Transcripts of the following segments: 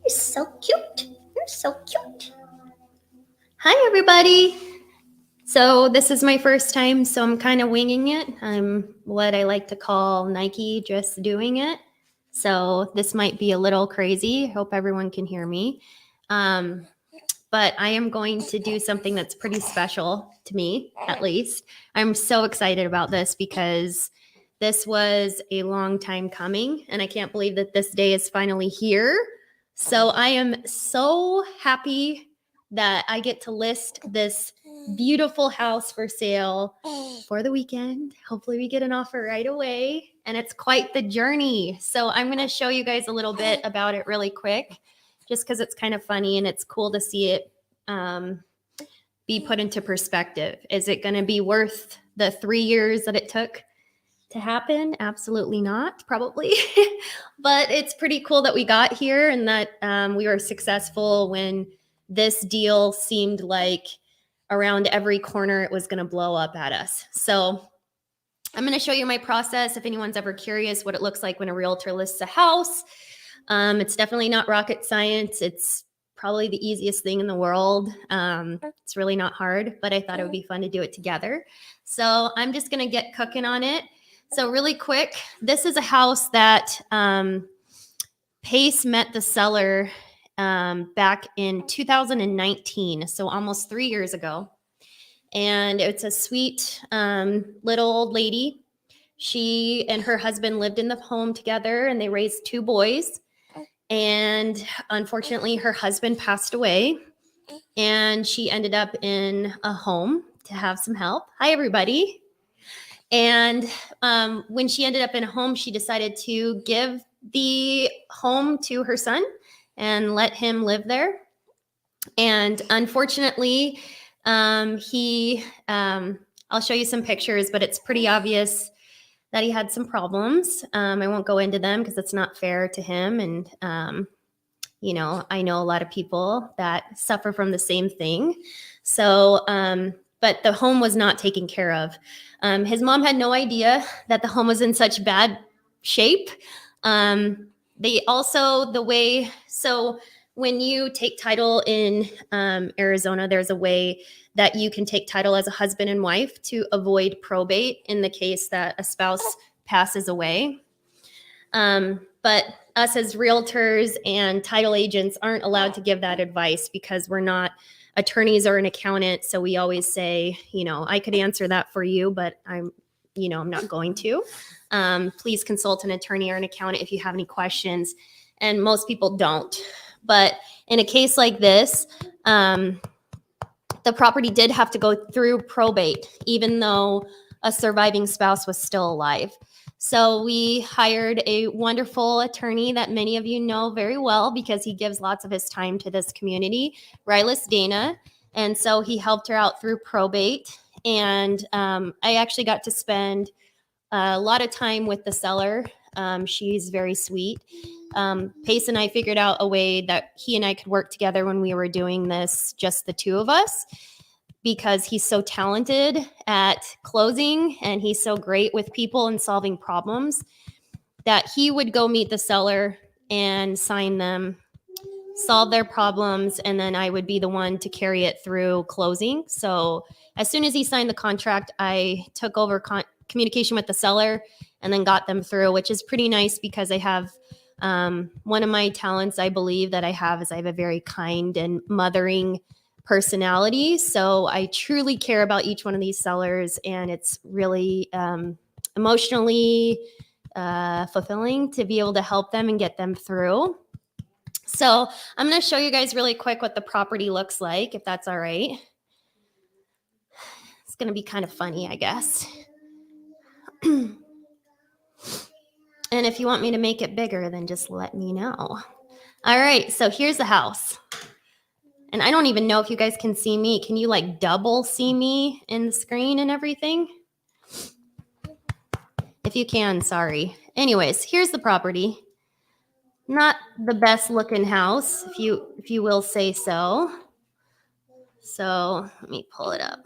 You're so cute. You're so cute. Hi, everybody. So, this is my first time, so I'm kind of winging it. I'm what I like to call Nike just doing it. So, this might be a little crazy. Hope everyone can hear me. But I am going to do something that's pretty special to me, at least. I'm so excited about this because this was a long time coming, and I can't believe that this day is finally here. So I am so happy that I get to list this beautiful house for sale for the weekend. Hopefully, we get an offer right away, and it's quite the journey. So I'm going to show you guys a little bit about it really quick, just because it's kind of funny and it's cool to see it be put into perspective. Is it going to be worth the 3 years that it took to happen? Absolutely not, probably. But it's pretty cool that we got here and that we were successful when this deal seemed like around every corner it was going to blow up at us. So I'm going to show you my process if anyone's ever curious what it looks like when a realtor lists a house. It's definitely not rocket science. It's probably the easiest thing in the world. It's really not hard, but I thought it would be fun to do it together. So I'm just going to get cooking on it. So really quick, this is a house that Pace met the seller back in 2019, so almost 3 years ago. And it's a sweet little old lady. She and her husband lived in the home together, and they raised 2 boys. And unfortunately, her husband passed away, and she ended up in a home to have some help. Hi, everybody. And when she ended up in a home, she decided to give the home to her son and let him live there. And unfortunately, I'll show you some pictures, but it's pretty obvious that he had some problems. I won't go into them because it's not fair to him. And, I know a lot of people that suffer from the same thing. So, but the home was not taken care of. His mom had no idea that the home was in such bad shape. So when you take title in Arizona, there's a way that you can take title as a husband and wife to avoid probate in the case that a spouse passes away. But us as realtors and title agents aren't allowed to give that advice because we're not attorneys or an accountant. So we always say, I could answer that for you, but I'm not going to. Please consult an attorney or an accountant if you have any questions. And most people don't. But in a case like this, the property did have to go through probate, even though a surviving spouse was still alive. So we hired a wonderful attorney that many of you know very well because he gives lots of his time to this community, Rylis Dana. And so he helped her out through probate. And I actually got to spend a lot of time with the seller. She's very sweet. Pace and I figured out a way that he and I could work together when we were doing this, just the 2 of us, because he's so talented at closing and he's so great with people and solving problems that he would go meet the seller and sign them, solve their problems, and then I would be the one to carry it through closing. So as soon as he signed the contract, I took over communication with the seller and then got them through, which is pretty nice because I have one of my talents, I believe, that I have is I have a very kind and mothering personality. So I truly care about each one of these sellers, and it's really emotionally fulfilling to be able to help them and get them through. So I'm going to show you guys really quick what the property looks like, if that's all right. It's going to be kind of funny, I guess. And if you want me to make it bigger, then just let me know. All right, so here's the house. And I don't even know if you guys can see me. Can you double see me in the screen and everything? If you can, sorry. Anyways, here's the property. Not the best looking house, if you will say so. So let me pull it up.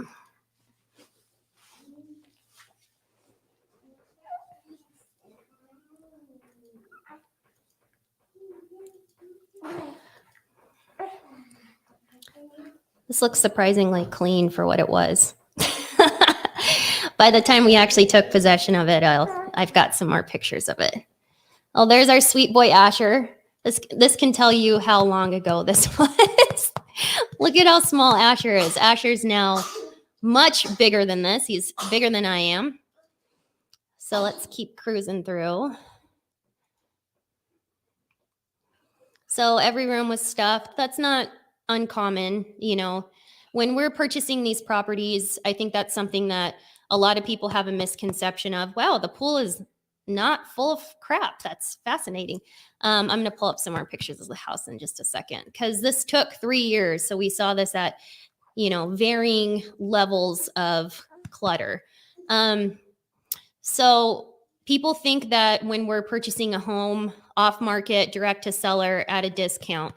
This looks surprisingly clean for what it was. By the time we actually took possession of it, I've got some more pictures of it. Oh, there's our sweet boy Asher. This can tell you how long ago this was. Look at how small Asher is. Asher's now much bigger than this. He's bigger than I am. So let's keep cruising through. So every room was stuffed. That's not uncommon, you know. When we're purchasing these properties, I think that's something that a lot of people have a misconception of. Wow, the pool is not full of crap. That's fascinating. I'm going to pull up some more pictures of the house in just a second because this took 3 years. So we saw this at, you know, varying levels of clutter. So people think that when we're purchasing a home off market, direct to seller at a discount,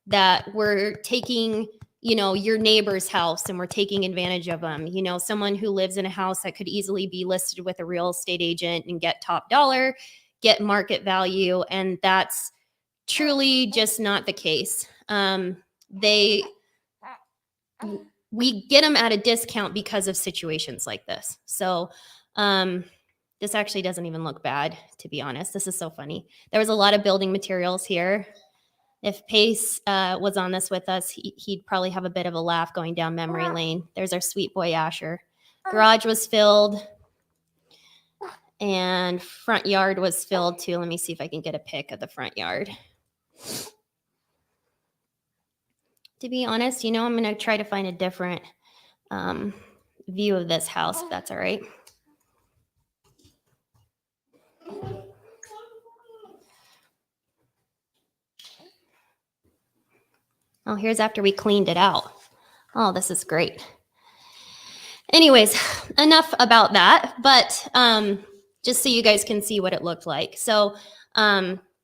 that we're taking, you know, your neighbor's house and we're taking advantage of them. You know, someone who lives in a house that could easily be listed with a real estate agent and get top dollar, get market value. And that's truly just not the case. We get them at a discount because of situations like this. So, this actually doesn't even look bad, to be honest. This is so funny. There was a lot of building materials here. If Pace was on this with us, he'd probably have a bit of a laugh going down memory lane. There's our sweet boy Asher. Garage was filled and front yard was filled too. Let me see if I can get a pic of the front yard. To be honest, you know, I'm going to try to find a different view of this house, if that's all right. Oh, here's after we cleaned it out. Oh, this is great. Anyways, enough about that, but just so you guys can see what it looked like. So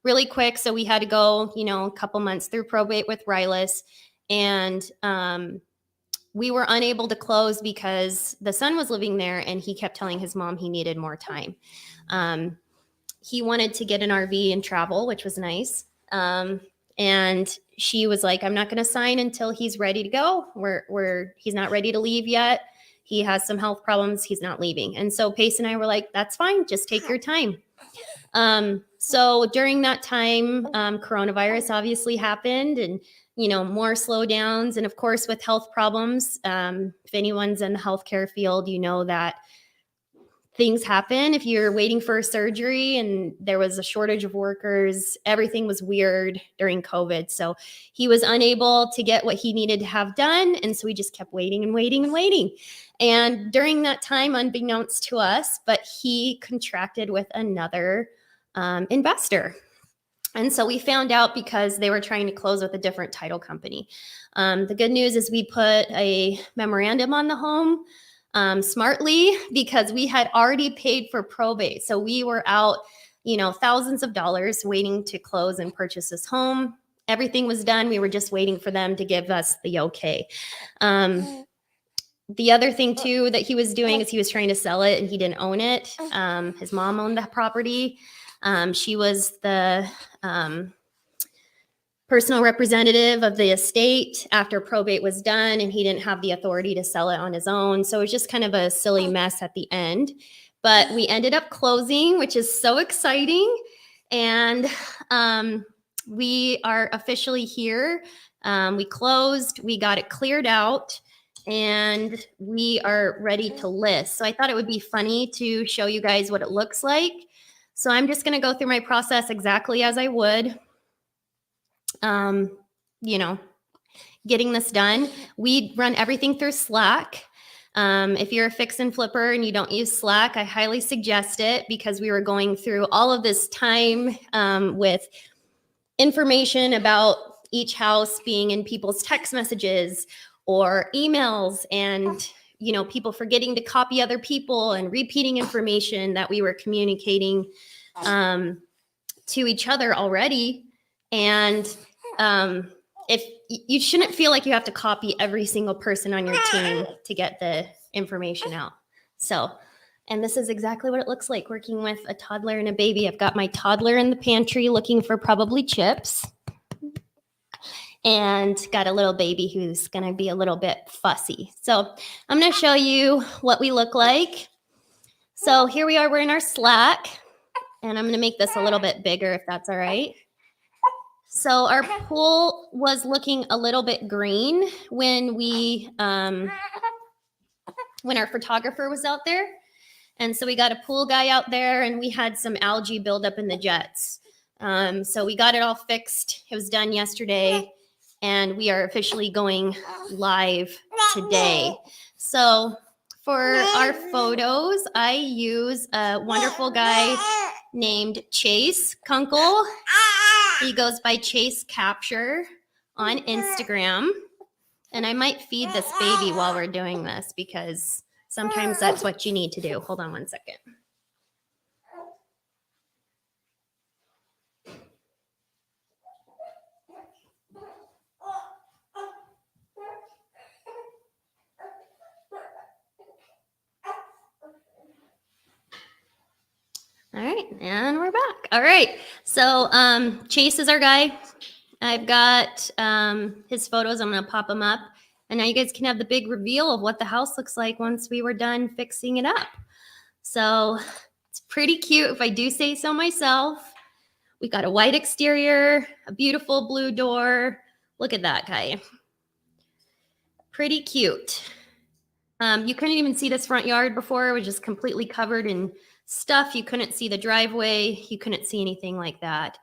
really quick, so we had to go, you know, a couple months through probate with Rylas, and we were unable to close because the son was living there and he kept telling his mom he needed more time. He wanted to get an RV and travel, which was nice. And she was like, I'm not going to sign until he's ready to go. He's not ready to leave yet. He has some health problems. He's not leaving. And so Pace and I were like, that's fine. Just take your time. So during that time, coronavirus obviously happened and, you know, more slowdowns. And of course, with health problems, if anyone's in the healthcare field, you know that things happen. If you're waiting for a surgery and there was a shortage of workers, everything was weird during COVID. So he was unable to get what he needed to have done. And so we just kept waiting and waiting and waiting. And during that time, unbeknownst to us, but he contracted with another investor. And so we found out because they were trying to close with a different title company. The good news is we put a memorandum on the home smartly because we had already paid for probate. So we were out, you know, thousands of dollars waiting to close and purchase this home. Everything was done. We were just waiting for them to give us the okay. The other thing too that he was doing is he was trying to sell it and he didn't own it. His mom owned the property. She was the personal representative of the estate after probate was done, and he didn't have the authority to sell it on his own. So it was just kind of a silly mess at the end. But we ended up closing, which is so exciting. And we are officially here. We closed, we got it cleared out, and we are ready to list. So I thought it would be funny to show you guys what it looks like. So I'm just going to go through my process exactly as I would. You know, getting this done. We run everything through Slack. If you're a fix and flipper and you don't use Slack, I highly suggest it because we were going through all of this time with information about each house being in people's text messages or emails, and you know, people forgetting to copy other people and repeating information that we were communicating to each other already. And if you shouldn't feel like you have to copy every single person on your team to get the information out. So, and this is exactly what it looks like working with a toddler and a baby. I've got my toddler in the pantry looking for probably chips. and got a little baby who's gonna be a little bit fussy. So I'm gonna show you what we look like. So here we are, we're in our Slack, and I'm gonna make this a little bit bigger if that's all right. So our pool was looking a little bit green when our photographer was out there. And so we got a pool guy out there, and we had some algae buildup in the jets. So we got it all fixed. It was done yesterday, and we are officially going live today. So for our photos, I use a wonderful guy named Chase Kunkel. He goes by Chase Capture on Instagram. And I might feed this baby while we're doing this because sometimes that's what you need to do. Hold on one second. All right, and we're back. All right, so Chase is our guy. I've got his photos. I'm gonna pop them up, and now you guys can have the big reveal of what the house looks like once we were done fixing it up. So it's pretty cute, if I do say so myself. We got a white exterior, a beautiful blue door. Look at that guy. Pretty cute. You couldn't even see this front yard before. It was just completely covered in stuff. You couldn't see the driveway. You couldn't see anything like that.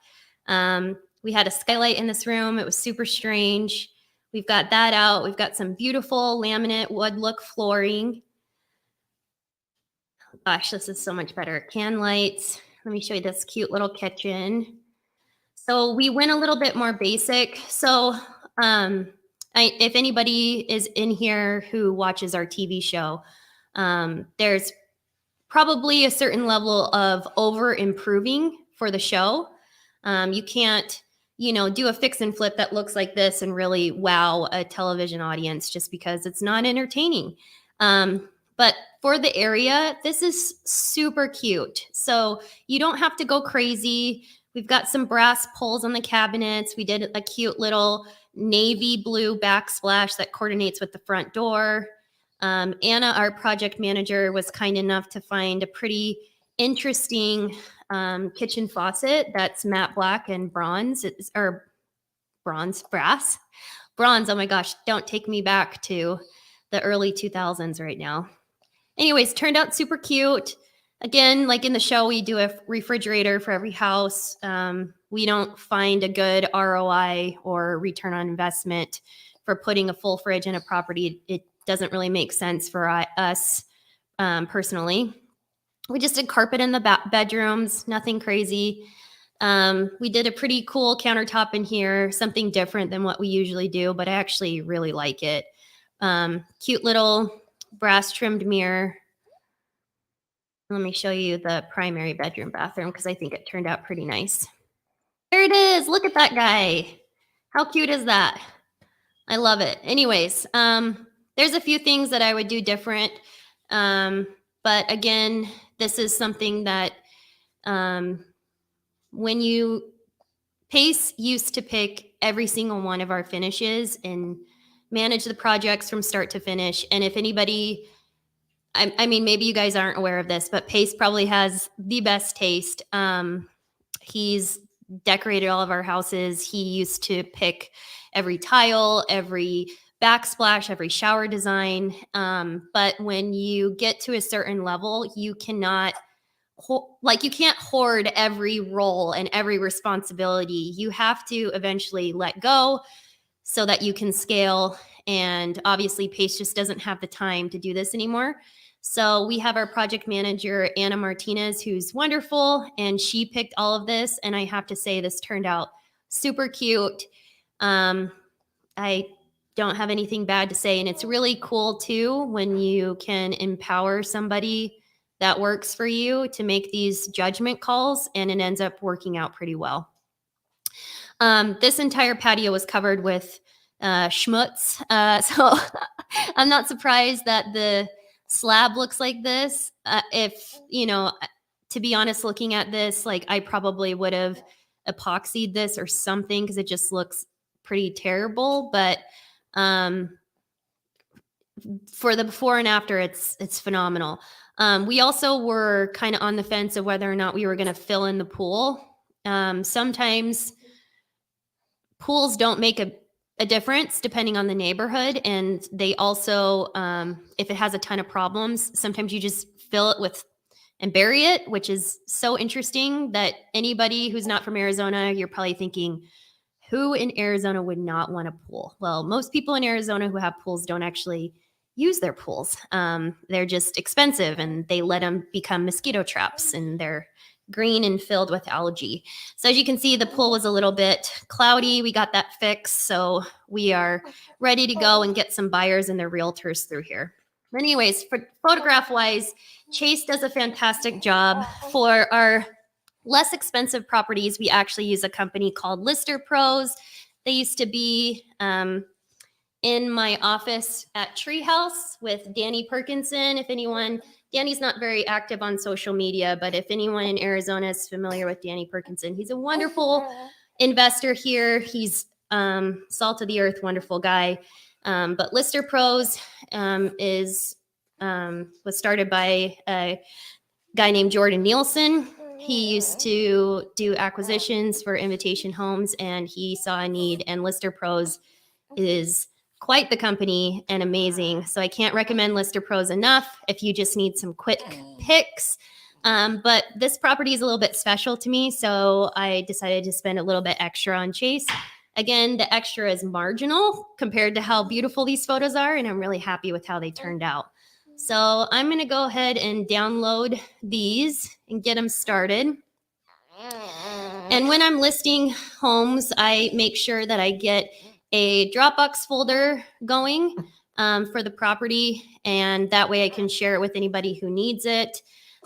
We had a skylight in this room. It was super strange. We've got that out. We've got some beautiful laminate wood look flooring. Gosh, this is so much better. Can lights. Let me show you this cute little kitchen. So we went a little bit more basic. So if anybody is in here who watches our TV show, there's probably a certain level of over improving for the show. You can't, do a fix and flip that looks like this and really wow a television audience just because it's not entertaining. But for the area, this is super cute. So you don't have to go crazy. We've got some brass pulls on the cabinets. We did a cute little navy blue backsplash that coordinates with the front door. Anna, our project manager, was kind enough to find a pretty interesting kitchen faucet that's matte black and bronze, or brass. Bronze, oh my gosh, don't take me back to the early 2000s right now. Anyways, turned out super cute. Again, like in the show, we do a refrigerator for every house. We don't find a good ROI or return on investment for putting a full fridge in a property. It doesn't really make sense for us personally. We just did carpet in the bedrooms, nothing crazy. We did a pretty cool countertop in here, something different than what we usually do, but I actually really like it. Cute little brass trimmed mirror. Let me show you the primary bedroom bathroom because I think it turned out pretty nice. There it is. Look at that guy. How cute is that? I love it. Anyways, there's a few things that I would do different. But again, this is something that Pace used to pick every single one of our finishes and manage the projects from start to finish. And if anybody, I mean, maybe you guys aren't aware of this, but Pace probably has the best taste. He's decorated all of our houses. He used to pick every tile, every backsplash, every shower design. But when you get to a certain level, you cannot, you can't hoard every role and every responsibility. You have to eventually let go so that you can scale. And obviously, Pace just doesn't have the time to do this anymore. So we have our project manager, Anna Martinez, who's wonderful, and she picked all of this. And I have to say, this turned out super cute. I don't have anything bad to say. And it's really cool, too, when you can empower somebody that works for you to make these judgment calls, and it ends up working out pretty well. This entire patio was covered with schmutz. So I'm not surprised that the slab looks like this. To be honest, looking at this, I probably would have epoxied this or something because it just looks pretty terrible, but for the before and after, it's phenomenal. We also were kind of on the fence of whether or not we were going to fill in the pool. Sometimes pools don't make a difference depending on the neighborhood, and they also, if it has a ton of problems, sometimes you just fill it with and bury it, which is so interesting that anybody who's not from Arizona, you're probably thinking, who in Arizona would not want a pool? Well, most people in Arizona who have pools don't actually use their pools. They're just expensive, and they let them become mosquito traps, and they're green and filled with algae. So as you can see, the pool was a little bit cloudy. We got that fixed. So we are ready to go and get some buyers and their realtors through here. Anyways, for photograph wise, Chase does a fantastic job. For our less expensive properties, we actually use a company called Lister Pros. They used to be in my office at Treehouse with Danny Perkinson. If anyone, Danny's not very active on social media, but if anyone in Arizona is familiar with Danny Perkinson, he's a wonderful investor here. He's salt of the earth, wonderful guy. But Lister Pros was started by a guy named Jordan Nielsen. He used to do acquisitions for Invitation Homes, and he saw a need, and Lister Pros is quite the company and amazing. So I can't recommend Lister Pros enough if you just need some quick picks. But this property is a little bit special to me, so I decided to spend a little bit extra on Chase. Again, the extra is marginal compared to how beautiful these photos are, and I'm really happy with how they turned out. So I'm going to go ahead and download these and get them started. And when I'm listing homes, I make sure that I get a Dropbox folder going for the property, and that way I can share it with anybody who needs it.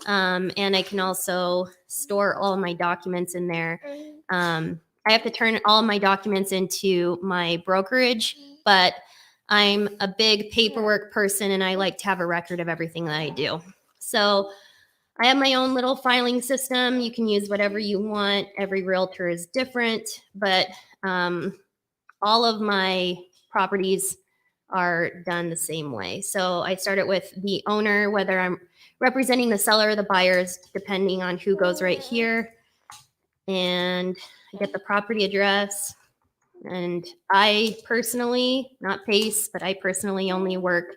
And I can also store all of my documents in there. I have to turn all my documents into my brokerage, but I'm a big paperwork person, and I like to have a record of everything that I do. So I have my own little filing system. You can use whatever you want. Every realtor is different, but all of my properties are done the same way. So I start it with the owner, whether I'm representing the seller or the buyers, depending on who goes right here. And I get the property address. And I personally, not Pace, but I personally only work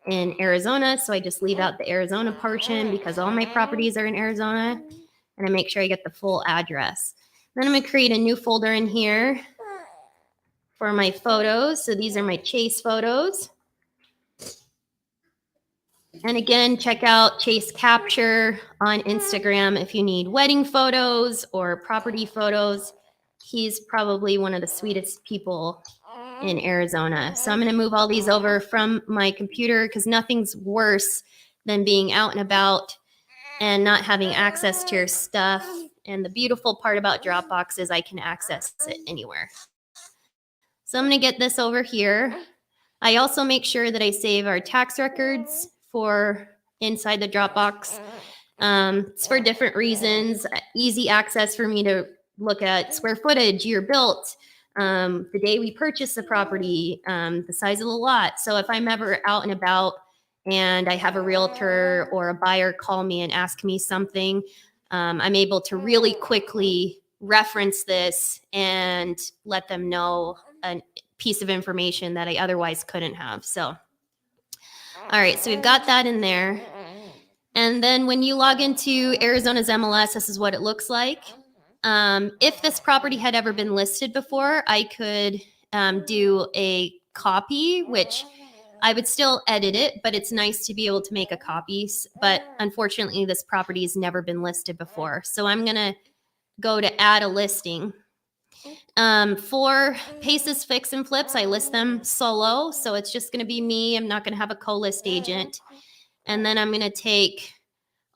in Arizona. So I just leave out the Arizona portion because all my properties are in Arizona. And I make sure I get the full address. Then I'm going to create a new folder in here for my photos. So these are my Chase photos. And again, check out Chase Capture on Instagram if you need wedding photos or property photos. He's probably one of the sweetest people in Arizona. So I'm going to move all these over from my computer because nothing's worse than being out and about and not having access to your stuff. And the beautiful part about Dropbox is I can access it anywhere. So I'm going to get this over here. I also make sure that I save our tax records for inside the Dropbox. It's for different reasons. Easy access for me to look at square footage, year built, the day we purchased the property, the size of the lot. So if I'm ever out and about and I have a realtor or a buyer call me and ask me something, I'm able to really quickly reference this and let them know a piece of information that I otherwise couldn't have. So, all right, so we've got that in there. And then when you log into Arizona's MLS, this is what it looks like. If this property had ever been listed before, I could do a copy, which I would still edit it, but it's nice to be able to make a copy. But unfortunately, this property has never been listed before. So I'm going to go to add a listing. For Paces, Fix, and Flips, I list them solo. So it's just going to be me. I'm not going to have a co-list agent. And then I'm going to take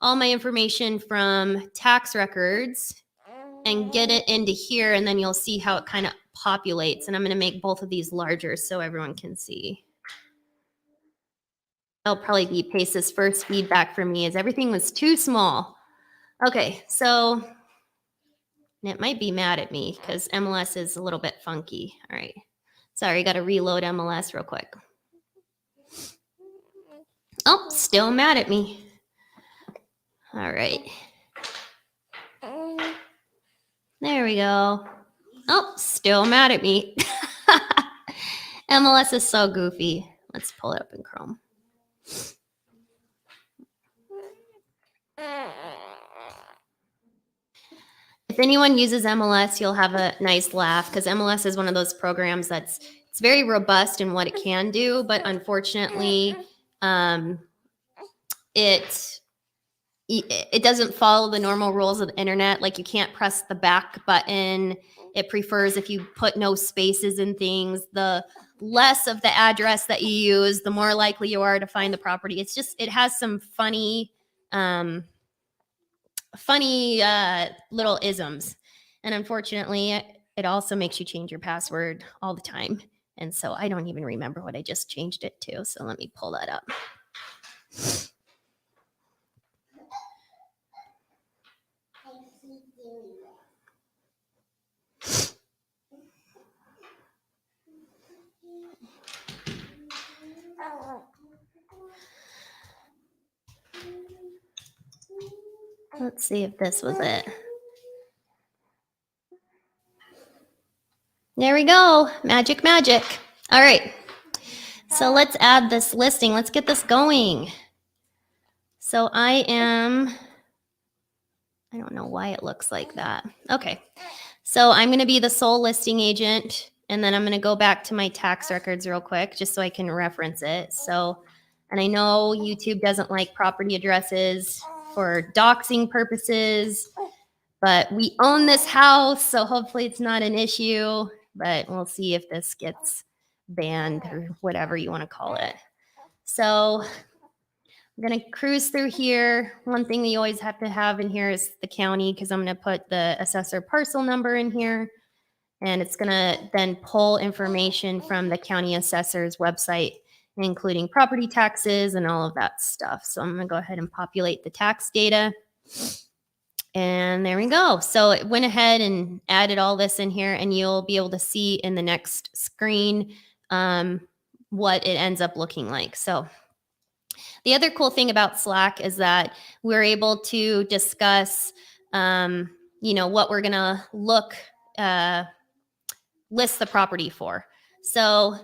all my information from tax records and get it into here. And then you'll see how it kind of populates. And I'm going to make both of these larger so everyone can see. That'll probably be Pace's first feedback for me is everything was too small. Okay, so it might be mad at me because MLS is a little bit funky. All right, Sorry, got to reload MLS real quick. Oh, still mad at me. All right. There we go. Oh, still mad at me. MLS is so goofy. Let's pull it up in Chrome. If anyone uses MLS, you'll have a nice laugh because MLS is one of those programs it's very robust in what it can do, but unfortunately, it doesn't follow the normal rules of the internet. Like you can't press the back button. It prefers if you put no spaces in things. The less of the address that you use, the more likely you are to find the property. It has some funny little isms. And unfortunately, it also makes you change your password all the time. And so I don't even remember what I just changed it to. So let me pull that up. Let's see if this was it. There we go. Magic, magic. All right. So let's add this listing. Let's get this going. So I don't know why it looks like that. Okay. So I'm going to be the sole listing agent, and then I'm going to go back to my tax records real quick just so I can reference it. So, and I know YouTube doesn't like property addresses for doxing purposes, but we own this house, so hopefully it's not an issue, but we'll see if this gets banned or whatever you want to call it. So I'm going to cruise through here. One thing that you always have to have in here is the county, because I'm going to put the assessor parcel number in here, and it's going to then pull information from the county assessor's website, including property taxes and all of that stuff. So I'm going to go ahead and populate the tax data. And there we go. So it went ahead and added all this in here, and you'll be able to see in the next screen what it ends up looking like. So the other cool thing about Slack is that we're able to discuss, what we're going to list the property for. So,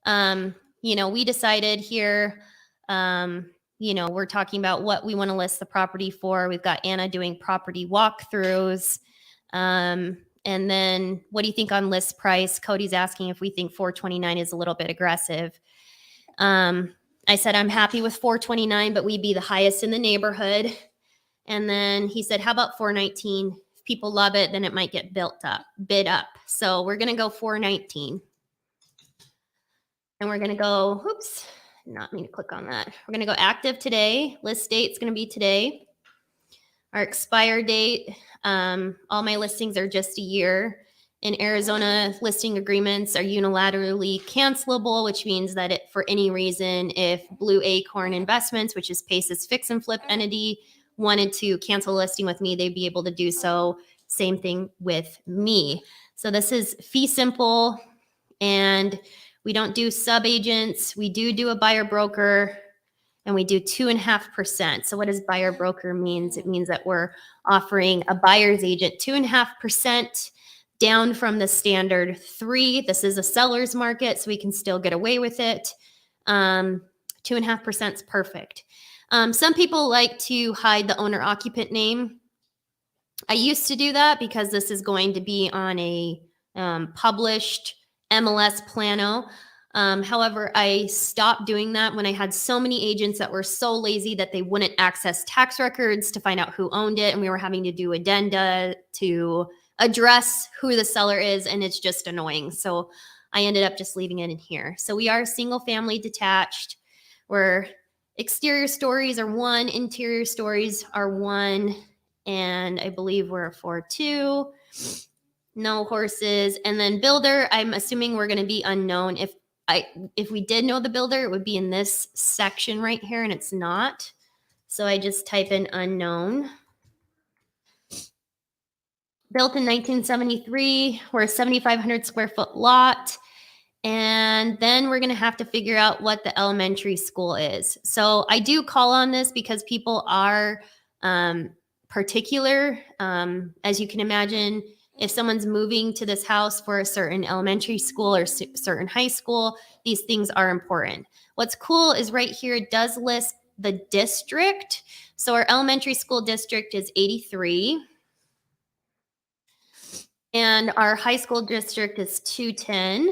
we decided here, we're talking about what we want to list the property for. We've got Anna doing property walkthroughs. And then what do you think on list price? Cody's asking if we think $429 is a little bit aggressive. I said, I'm happy with $429, but we'd be the highest in the neighborhood. And then he said, how about $419? If people love it, then it might get bid up. So we're going to go $419. And we're going to go, not mean to click on that. We're going to go active today. List date's going to be today. Our expire date, all my listings are just a year. In Arizona, listing agreements are unilaterally cancelable, which means that for any reason, if Blue Acorn Investments, which is Pace's fix and flip entity, wanted to cancel a listing with me, they'd be able to do so. Same thing with me. So this is fee simple, and we don't do sub agents. We do a buyer broker, and we do 2.5%. So what does buyer broker means? It means that we're offering a buyer's agent 2.5% down from the standard 3%. This is a seller's market, so we can still get away with it. 2.5% is perfect. Some people like to hide the owner occupant name. I used to do that because this is going to be on a published MLS plano. However, I stopped doing that when I had so many agents that were so lazy that they wouldn't access tax records to find out who owned it, and we were having to do addenda to address who the seller is, and it's just annoying. So I ended up just leaving it in here. So we are single family detached, where exterior stories are 1, interior stories are 1, and I believe we're a 4.2, no horses. And then builder, I'm assuming we're going to be unknown. If we did know the builder, it would be in this section right here, and it's not. So I just type in unknown. Built in 1973, we're a 7,500 square foot lot, And then we're going to have to figure out what the elementary school is. So I do call on this because people are particular. As you can imagine, if someone's moving to this house for a certain elementary school or certain high school, these things are important. What's cool is right here, it does list the district. So our elementary school district is 83. And our high school district is 210.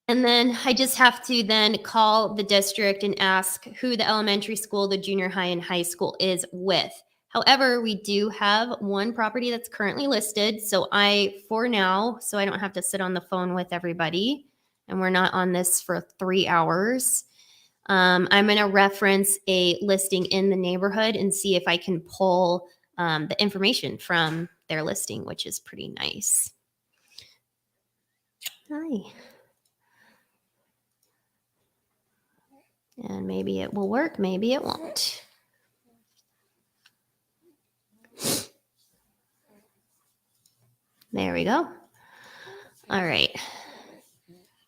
And then I just have to then call the district and ask who the elementary school, the junior high, and high school is with. However, we do have one property that's currently listed. So for now, so I don't have to sit on the phone with everybody, and we're not on this for 3 hours. I'm going to reference a listing in the neighborhood and see if I can pull the information from their listing, which is pretty nice. Hi. And maybe it will work, maybe it won't. There we go. All right.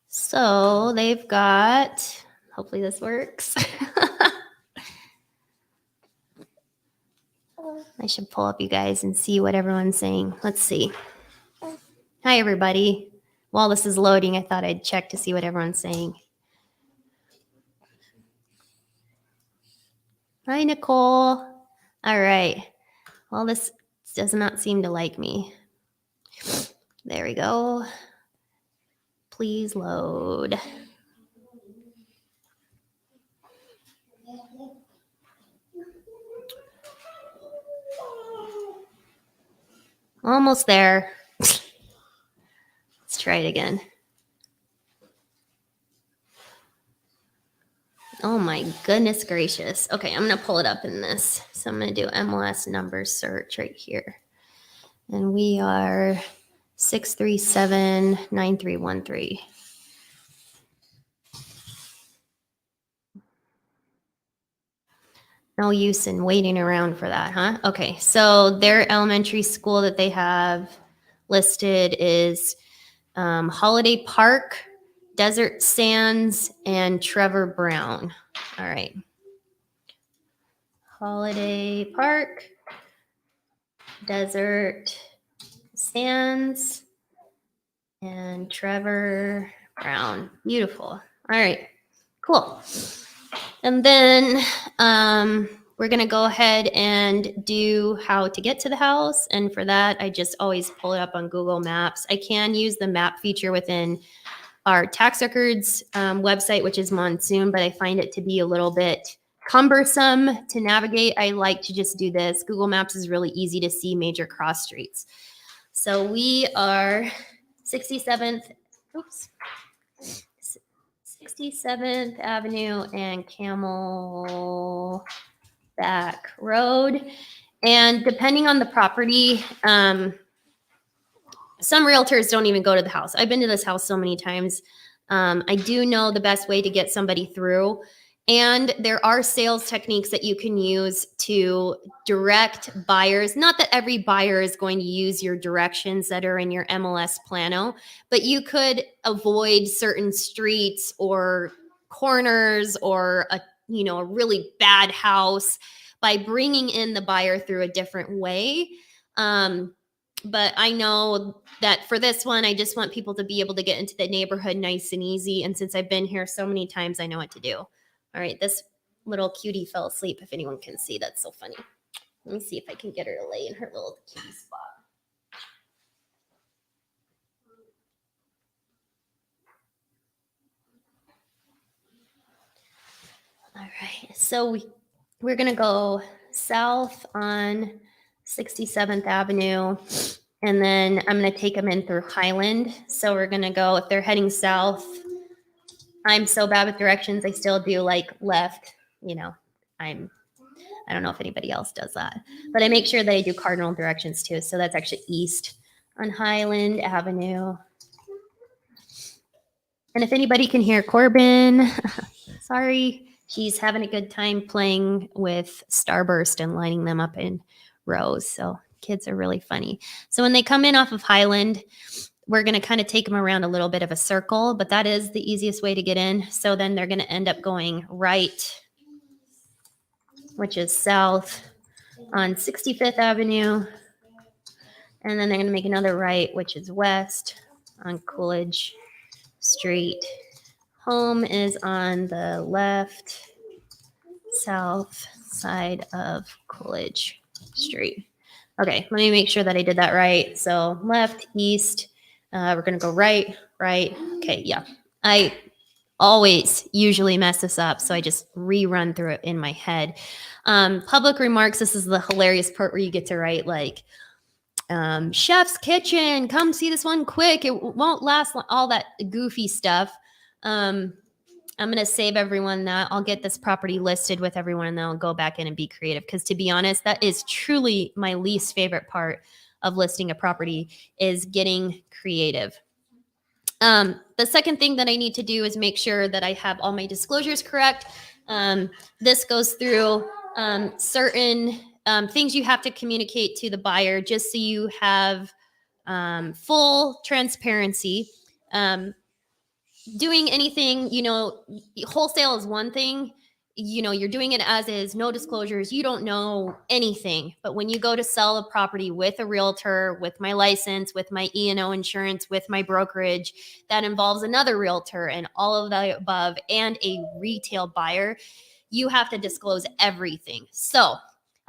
So they've got, hopefully this works. I should pull up you guys and see what everyone's saying. Let's see. Hi, everybody. While this is loading, I thought I'd check to see what everyone's saying. Hi, Nicole. All right. Well, this does not seem to like me. There we go. Please load. Almost there. Let's try it again. Oh my goodness gracious. Okay, I'm going to pull it up in this. So I'm going to do MLS numbers search right here. And we are 637-9313. No use in waiting around for that, huh? Okay, so their elementary school that they have listed is Holiday Park, Desert Sands, and Trevor Brown. All right. Holiday Park, Desert Sands, and Trevor Brown. Beautiful. All right, cool. And then we're going to go ahead and do how to get to the house. And for that, I just always pull it up on Google Maps. I can use the map feature within our tax records website, which is Monsoon, but I find it to be a little bit cumbersome to navigate. I like to just do this. Google Maps is really easy to see major cross streets. So we are 67th, 67th Avenue and Camelback Road. And depending on the property, some realtors don't even go to the house. I've been to this house so many times. I do know the best way to get somebody through. And there are sales techniques that you can use to direct buyers. Not that every buyer is going to use your directions that are in your MLS plano, but you could avoid certain streets or corners or a really bad house by bringing in the buyer through a different way. But I know that for this one, I just want people to be able to get into the neighborhood nice and easy. And since I've been here so many times, I know what to do. All right, this little cutie fell asleep, if anyone can see. That's so funny. Let me see if I can get her to lay in her little cutie spot. All right, so we're going to go south on 67th Avenue, and then I'm going to take them in through Highland. So we're going to go, if they're heading south, I'm so bad with directions, I still do like left, I don't know if anybody else does that, but I make sure that I do cardinal directions too. So that's actually east on Highland Avenue. And if anybody can hear Corbin, sorry, she's having a good time playing with Starburst and lining them up in rows. So kids are really funny. So when they come in off of Highland, we're going to kind of take them around a little bit of a circle, but that is the easiest way to get in. So then they're going to end up going right, which is south on 65th Avenue. And then they're going to make another right, which is west on Coolidge Street. Home is on the left, south side of Coolidge Street. Okay, let me make sure that I did that right. So left, east. We're going to go right, right. Okay, yeah. I always usually mess this up, so I just rerun through it in my head. Public remarks, this is the hilarious part where you get to write like, chef's kitchen, come see this one quick. It won't last long, all that goofy stuff. I'm going to save everyone that. I'll get this property listed with everyone and then I'll go back in and be creative. Because to be honest, that is truly my least favorite part of listing a property is getting creative. The second thing that I need to do is make sure that I have all my disclosures correct. This goes through certain things you have to communicate to the buyer just so you have full transparency. Doing anything, wholesale is one thing. You're doing it as is, no disclosures. You don't know anything. But when you go to sell a property with a realtor, with my license, with my E&O insurance, with my brokerage, that involves another realtor and all of the above and a retail buyer, you have to disclose everything. So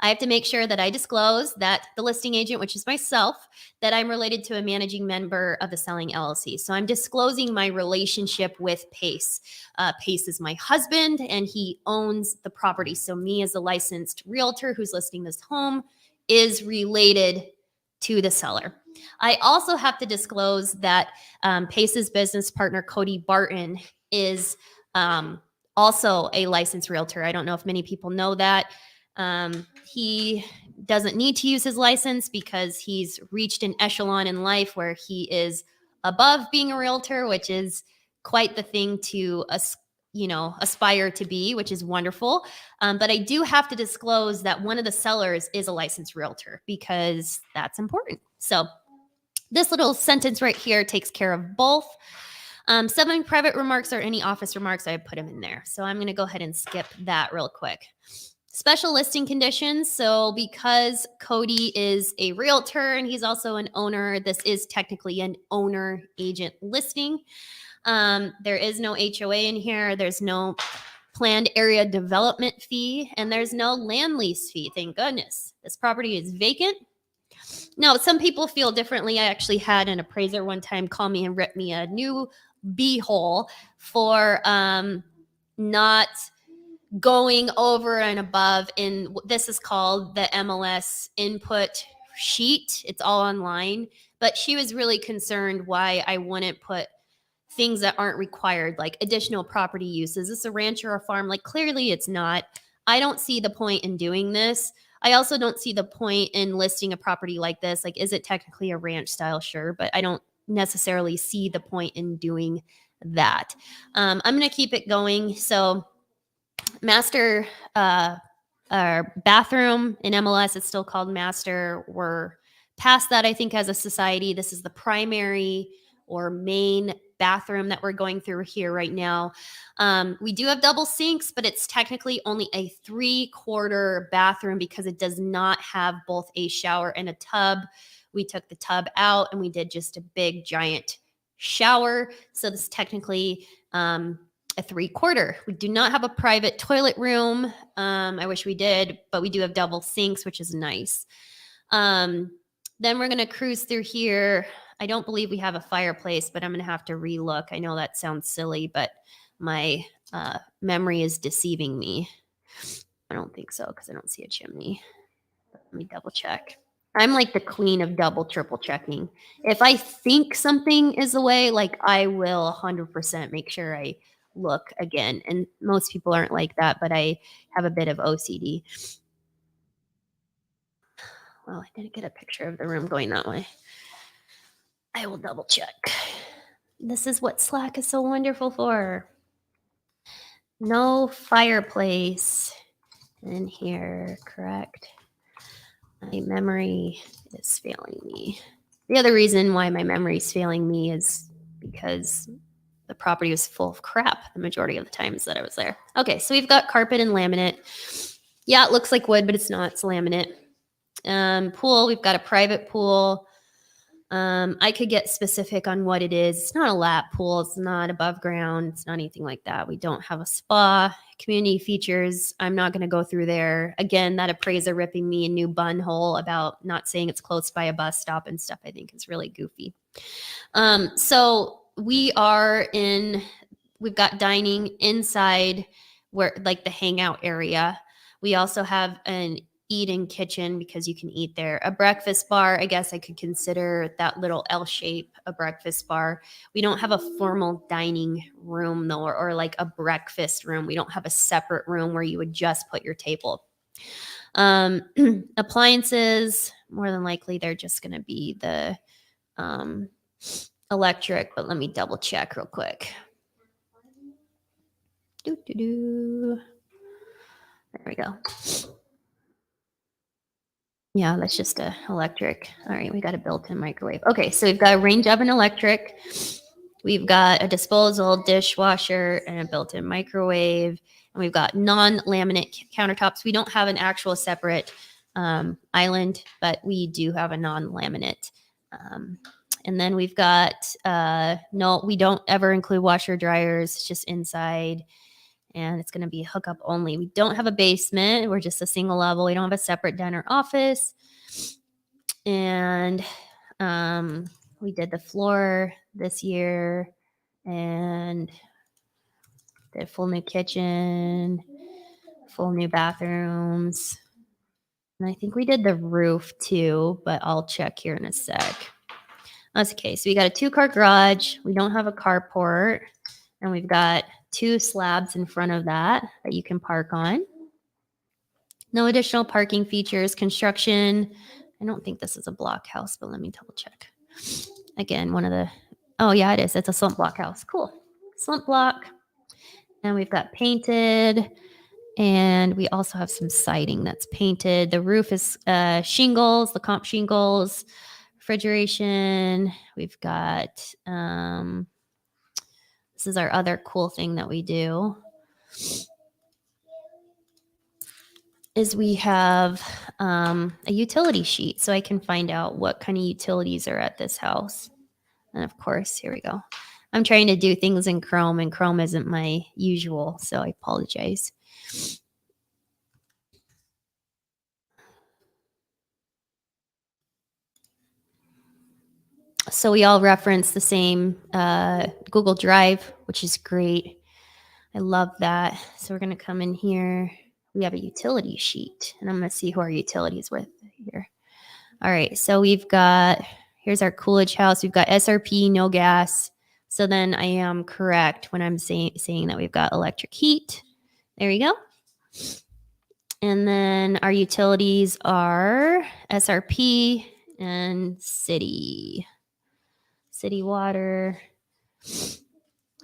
I have to make sure that I disclose that the listing agent, which is myself, that I'm related to a managing member of the selling LLC. So I'm disclosing my relationship with Pace. Pace is my husband and he owns the property. So me as a licensed realtor who's listing this home is related to the seller. I also have to disclose that Pace's business partner, Cody Barton, is also a licensed realtor. I don't know if many people know that. He doesn't need to use his license because he's reached an echelon in life where he is above being a realtor, which is quite the thing to aspire to be, which is wonderful. But I do have to disclose that one of the sellers is a licensed realtor because that's important. So this little sentence right here takes care of both. 7 private remarks or any office remarks, I put them in there. So I'm going to go ahead and skip that real quick. Special listing conditions. So because Cody is a realtor and he's also an owner, this is technically an owner agent listing. There is no HOA in here. There's no planned area development fee, and there's no land lease fee. Thank goodness. This property is vacant. Now, some people feel differently. I actually had an appraiser one time call me and rip me a new b-hole for not going over and above in this is called the MLS input sheet. It's all online, but she was really concerned why I wouldn't put things that aren't required, like additional property use. Is this a ranch or a farm? Like clearly it's not. I don't see the point in doing this. I also don't see the point in listing a property like this. Like, is it technically a ranch style? Sure, but I don't necessarily see the point in doing that. I'm going to keep it going. So master bathroom in MLS, it's still called master. We're past that, I think, as a society. This is the primary or main bathroom that we're going through here right now. We do have double sinks, but it's technically only a 3/4 bathroom because it does not have both a shower and a tub. We took the tub out and we did just a big giant shower. So this is technically a 3/4. We do not have a private toilet room. I wish we did, but we do have double sinks, which is nice. Then we're going to cruise through here. I don't believe we have a fireplace, but I'm going to have to relook. I know that sounds silly, but my memory is deceiving me. I don't think so because I don't see a chimney. Let me double check. I'm like the queen of double, triple checking. If I think something is away, like I will 100% make sure I look again. And most people aren't like that, but I have a bit of OCD. Well, I didn't get a picture of the room going that way. I will double check. This is what Slack is so wonderful for. No fireplace in here, correct? My memory is failing me. The other reason why my memory's failing me is because the property was full of crap the majority of the times that I was there. Okay, so we've got carpet and laminate. Yeah, it looks like wood, but it's not. It's laminate. Pool, we've got a private pool. I could get specific on what it is. It's not a lap pool. It's not above ground. It's not anything like that. We don't have a spa. Community features, I'm not going to go through there. Again, that appraiser ripping me a new bun hole about not saying it's close by a bus stop and stuff, I think is really goofy. So we've got dining inside where like the hangout area. We also have an eat-in kitchen because you can eat there. A breakfast bar, I guess I could consider that little L shape a breakfast bar. We don't have a formal dining room though, or like a breakfast room. We don't have a separate room where you would just put your table. Appliances, more than likely, they're just going to be the electric, but let me double check real quick. There we go. Yeah, that's just a electric. All right, we got a built-in microwave. Okay, so we've got a range oven electric. We've got a disposal dishwasher and a built-in microwave. And we've got non-laminate countertops. We don't have an actual separate island, but we do have a non-laminate. And then we've got, no, we don't ever include washer dryers. It's just inside. And it's going to be hookup only. We don't have a basement. We're just a single level. We don't have a separate den or office. And we did the floor this year and did a full new kitchen, full new bathrooms. And I think we did the roof too, but I'll check here in a sec. That's okay. So we got a 2-car garage. We don't have a carport. And we've got 2 slabs in front of that you can park on. No additional parking features. Construction. I don't think this is a block house, but let me double check. Again, oh yeah, it is. It's a slump block house. Cool. Slump block. And we've got painted. And we also have some siding that's painted. The roof is shingles, the comp shingles, refrigeration. We've got, this is our other cool thing that we do, is we have a utility sheet so I can find out what kind of utilities are at this house. And of course, here we go. I'm trying to do things in Chrome and Chrome isn't my usual, so I apologize. So we all reference the same Google Drive, which is great. I love that. So we're going to come in here. We have a utility sheet, and I'm going to see who our utilities with here. All right, so we've got, here's our Coolidge house. We've got SRP, no gas. So then I am correct when I'm saying that we've got electric heat. There you go. And then our utilities are SRP and city water,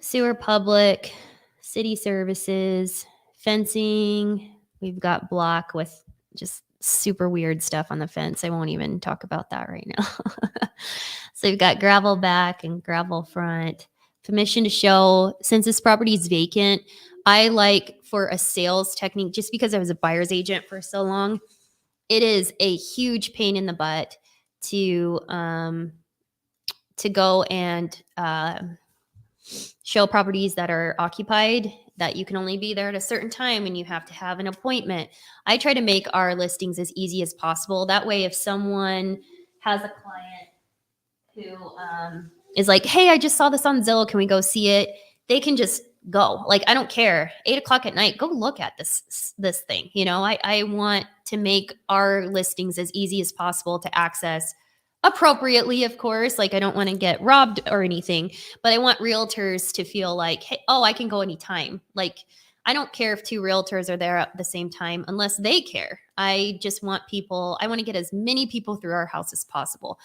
sewer public, city services, fencing. We've got block with just super weird stuff on the fence. I won't even talk about that right now. So we've got gravel back and gravel front. Permission to show. Since this property is vacant, I like for a sales technique, just because I was a buyer's agent for so long, it is a huge pain in the butt to go and show properties that are occupied, that you can only be there at a certain time and you have to have an appointment. I try to make our listings as easy as possible. That way, if someone has a client who is like, hey, I just saw this on Zillow, can we go see it? They can just go. Like, I don't care. 8:00 at night, go look at this thing. You know, I want to make our listings as easy as possible to access appropriately, of course. Like, I don't want to get robbed or anything, but I want realtors to feel like, hey, oh, I can go anytime. Like, I don't care if 2 realtors are there at the same time unless they care. I just want people, I want to get as many people through our house as possible.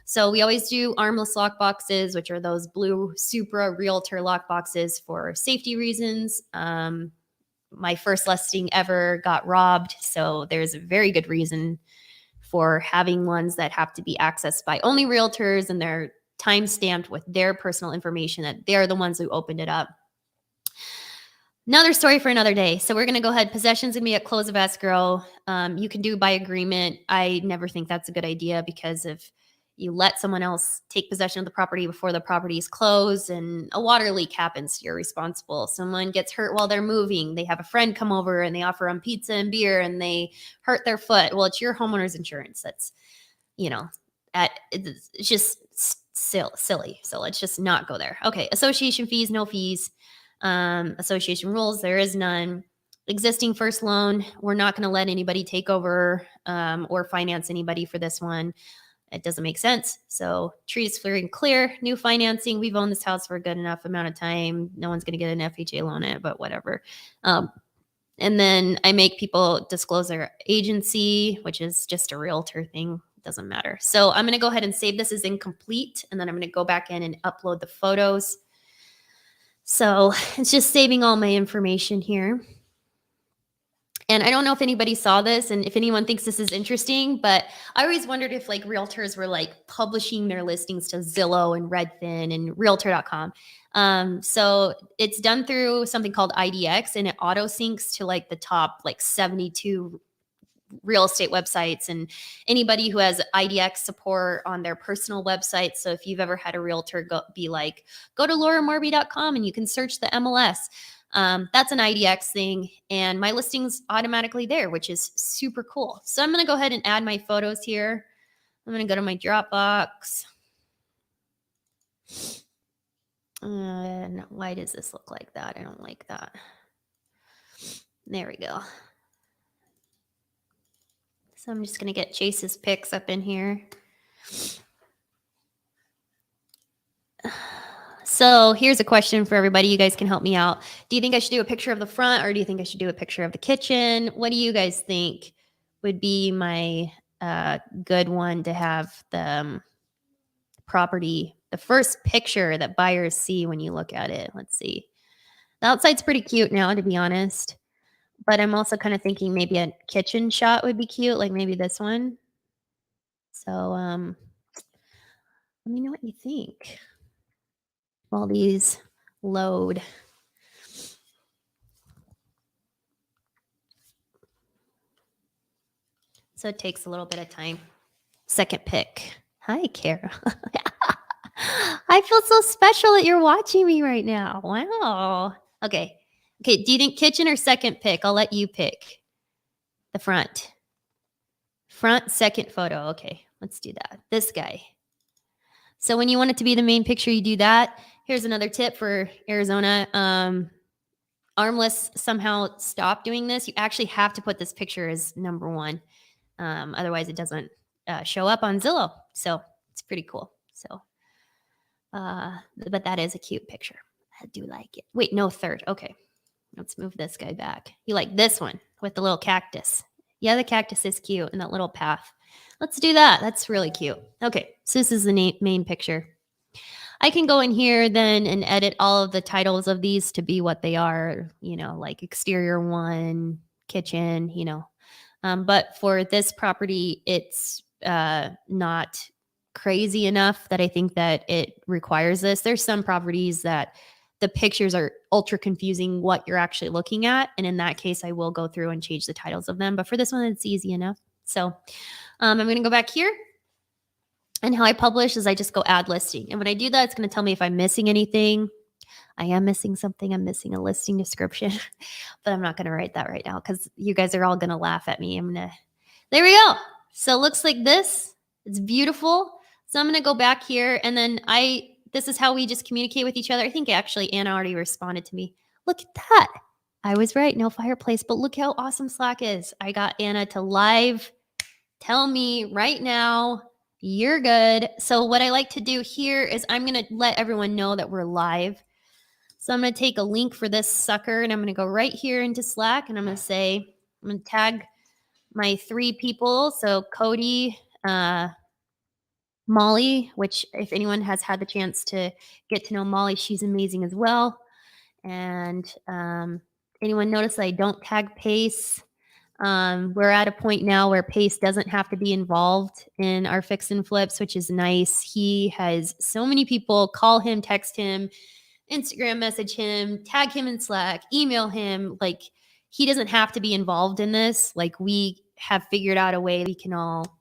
So we always do armless lock boxes, which are those blue Supra realtor lock boxes for safety reasons. My first listing ever got robbed. So there's a very good reason for having ones that have to be accessed by only realtors and they're time stamped with their personal information that they're the ones who opened it up. Another story for another day. So we're going to go ahead. Possession's going to be at close of escrow. You can do by agreement. I never think that's a good idea because if you let someone else take possession of the property before the property is closed and a water leak happens, you're responsible. Someone gets hurt while they're moving. They have a friend come over and they offer them pizza and beer and they hurt their foot. Well, it's your homeowner's insurance. That's, it's just silly. So let's just not go there. Okay. Association fees, no fees. Association rules, there is none. Existing first loan, we're not going to let anybody take over or finance anybody for this one. It doesn't make sense. So treat is free and clear. New financing, we've owned this house for a good enough amount of time. No one's going to get an FHA loan on it, but whatever. And then I make people disclose their agency, which is just a realtor thing. Doesn't matter. So I'm going to go ahead and save this as incomplete. And then I'm going to go back in and upload the photos. So it's just saving all my information here. And I don't know if anybody saw this and if anyone thinks this is interesting, but I always wondered if like realtors were like publishing their listings to Zillow and Redfin and Realtor.com. So it's done through something called IDX and it auto syncs to like the top like 72 real estate websites and anybody who has IDX support on their personal website. So if you've ever had a realtor go to lauramorby.com and you can search the MLS. That's an IDX thing and my listing's automatically there, which is super cool. So I'm going to go ahead and add my photos here. I'm going to go to my Dropbox. Why does this look like that? I don't like that. There we go. So I'm just going to get Chase's pics up in here. So here's a question for everybody. You guys can help me out. Do you think I should do a picture of the front or do you think I should do a picture of the kitchen? What do you guys think would be my good one to have the property, the first picture that buyers see when you look at it? Let's see. The outside's pretty cute now, to be honest. But I'm also kind of thinking maybe a kitchen shot would be cute, like maybe this one. So let me know what you think while these load. So it takes a little bit of time. Second pick. Hi, Kara. I feel so special that you're watching me right now. Wow. Okay. Okay, do you think kitchen or second pick? I'll let you pick. The front. Front, second photo. Okay, let's do that. This guy. So when you want it to be the main picture, you do that. Here's another tip for Arizona. Armless somehow stopped doing this. You actually have to put this picture as number one. Otherwise, it doesn't show up on Zillow. So it's pretty cool. So, but that is a cute picture. I do like it. Wait, no, third. Okay. Let's move this guy back. You like this one with the little cactus. Yeah, the cactus is cute and that little path. Let's do that. That's really cute. Okay, so this is the main picture. I can go in here then and edit all of the titles of these to be what they are, like exterior one, kitchen, But for this property, it's not crazy enough that I think that it requires this. There's some properties that the pictures are ultra confusing what you're actually looking at. And in that case, I will go through and change the titles of them. But for this one, it's easy enough. So I'm going to go back here. And how I publish is I just go add listing. And when I do that, it's going to tell me if I'm missing anything. I am missing something. I'm missing a listing description. But I'm not going to write that right now because you guys are all going to laugh at me. There we go. So it looks like this. It's beautiful. So I'm going to go back here. And then this is how we just communicate with each other. I think actually Anna already responded to me. Look at that. I was right. No fireplace. But look how awesome Slack is. I got Anna to live tell me right now you're good. So what I like to do here is I'm going to let everyone know that we're live. So I'm going to take a link for this sucker and I'm going to go right here into Slack and I'm going to tag my 3 people. So Cody, Molly, which if anyone has had the chance to get to know Molly, she's amazing as well. And anyone notice I don't tag Pace? We're at a point now where Pace doesn't have to be involved in our fix and flips, which is nice. He has so many people call him, text him, Instagram message him, tag him in Slack, email him. Like, he doesn't have to be involved in this. Like, we have figured out a way we can all,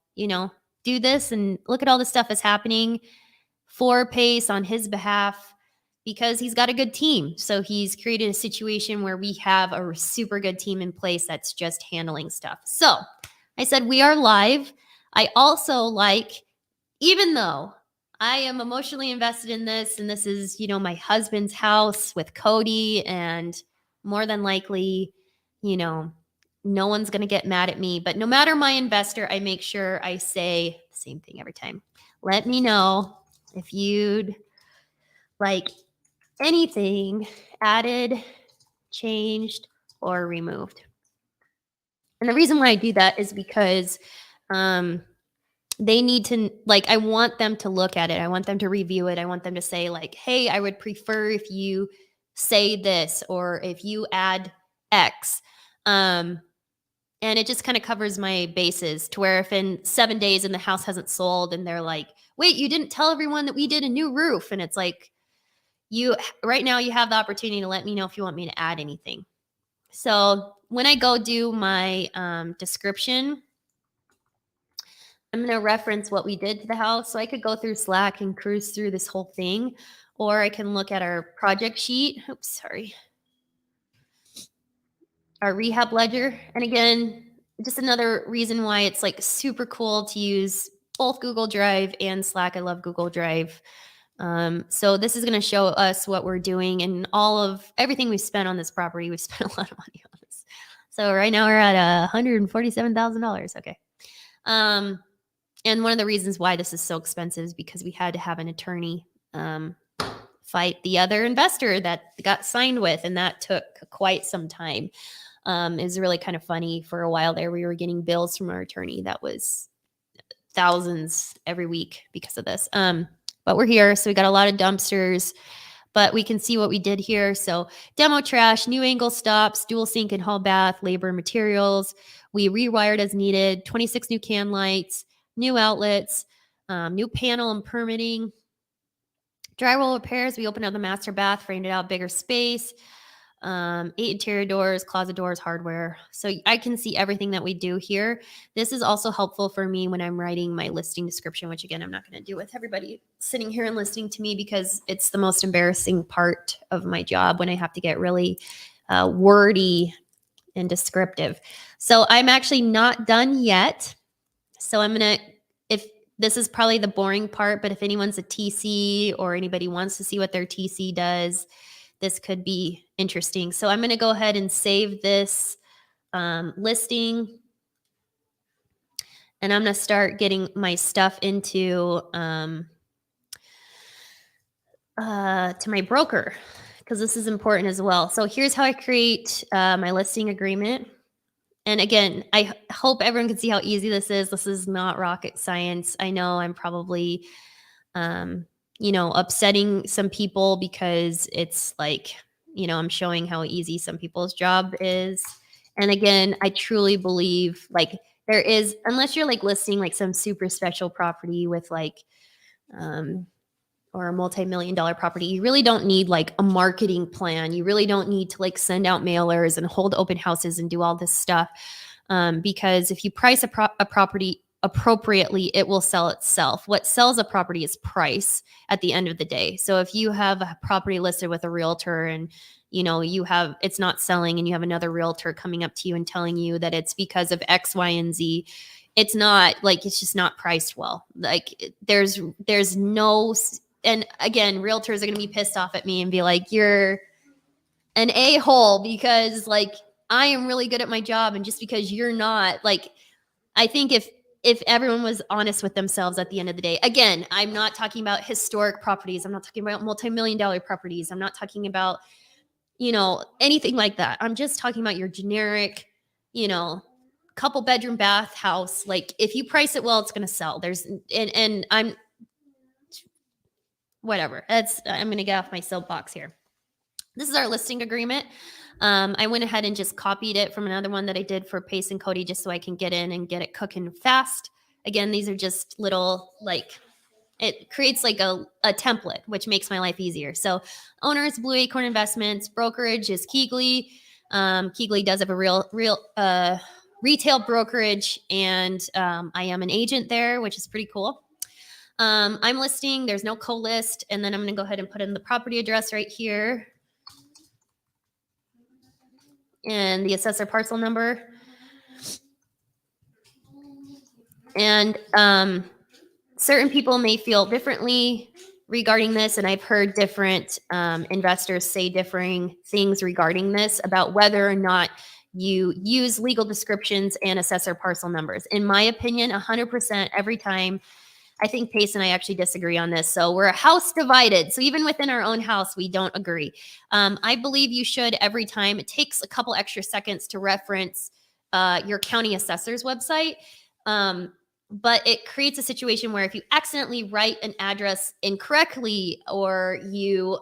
do this, and look at all the stuff that's happening for Pace on his behalf because he's got a good team. So he's created a situation where we have a super good team in place that's just handling stuff. So I said, we are live. I also even though I am emotionally invested in this, and this is, my husband's house with Cody, and more than likely, no one's going to get mad at me. But no matter my investor, I make sure I say the same thing every time. Let me know if you'd like anything added, changed, or removed. And the reason why I do that is because they need to, I want them to look at it. I want them to review it. I want them to say, hey, I would prefer if you say this, or if you add X. And it just kind of covers my bases to where if in 7 days and the house hasn't sold and they're like, wait, you didn't tell everyone that we did a new roof. And it's like, right now you have the opportunity to let me know if you want me to add anything. So when I go do my description, I'm going to reference what we did to the house. So I could go through Slack and cruise through this whole thing, or I can look at our project sheet. Oops, sorry. Our rehab ledger. And again, just another reason why it's super cool to use both Google Drive and Slack. I love Google Drive. So this is going to show us what we're doing and everything we've spent on this property. We've spent a lot of money on this. So right now we're at $147,000. Okay. And one of the reasons why this is so expensive is because we had to have an attorney fight the other investor that got signed with, and that took quite some time. It was really kind of funny. For a while there, we were getting bills from our attorney that was thousands every week because of this. But we're here, so we got a lot of dumpsters, but we can see what we did here. So demo trash, new angle stops, dual sink and hall bath, labor and materials. We rewired as needed, 26 new can lights, new outlets, new panel and permitting. Drywall repairs, we opened up the master bath, framed it out, bigger space. 8 interior doors, closet doors, hardware. So I can see everything that we do here. This is also helpful for me when I'm writing my listing description, which again, I'm not going to do with everybody sitting here and listening to me because it's the most embarrassing part of my job when I have to get really wordy and descriptive. So I'm actually not done yet. So if this is probably the boring part, but if anyone's a TC or anybody wants to see what their TC does, this could be interesting. So I'm going to go ahead and save this listing. And I'm going to start getting my stuff into to my broker, because this is important as well. So here's how I create my listing agreement. And again, I hope everyone can see how easy this is. This is not rocket science. I know I'm probably upsetting some people because it's I'm showing how easy some people's job is. And again, I truly believe there is, unless you're listing some super special property with or a multi-million-dollar property, you really don't need a marketing plan. You really don't need to send out mailers and hold open houses and do all this stuff. Because if you price a property appropriately, it will sell itself. What sells a property is price at the end of the day. So if you have a property listed with a realtor and it's not selling, and you have another realtor coming up to you and telling you that it's because of X, Y, and Z, it's not it's just not priced well. There's no, and again, realtors are going to be pissed off at me and be like, you're an a-hole because I am really good at my job. And just because you're not, I think if everyone was honest with themselves at the end of the day, again, I'm not talking about historic properties. I'm not talking about multi-million-dollar properties. I'm not talking about, anything like that. I'm just talking about your generic, couple bedroom bath house. If you price it well, it's going to sell. And I'm whatever. I'm going to get off my soapbox here. This is our listing agreement. I went ahead and just copied it from another one that I did for Pace and Cody just so I can get in and get it cooking fast. Again, these are just little, like, it creates like a template, which makes my life easier. So owner is Blue Acorn Investments. Brokerage is Keegley. Keegley does have a real retail brokerage, and I am an agent there, which is pretty cool. I'm listing. There's no co-list. And then I'm going to go ahead and put in the property address right here and the assessor parcel number. And certain people may feel differently regarding this, and I've heard different investors say differing things regarding this about whether or not you use legal descriptions and assessor parcel numbers. In my opinion, 100% every time. I think Pace and I actually disagree on this. So we're a house divided. So even within our own house, we don't agree. I believe you should every time. It takes a couple extra seconds to reference your county assessor's website. But it creates a situation where if you accidentally write an address incorrectly, or you,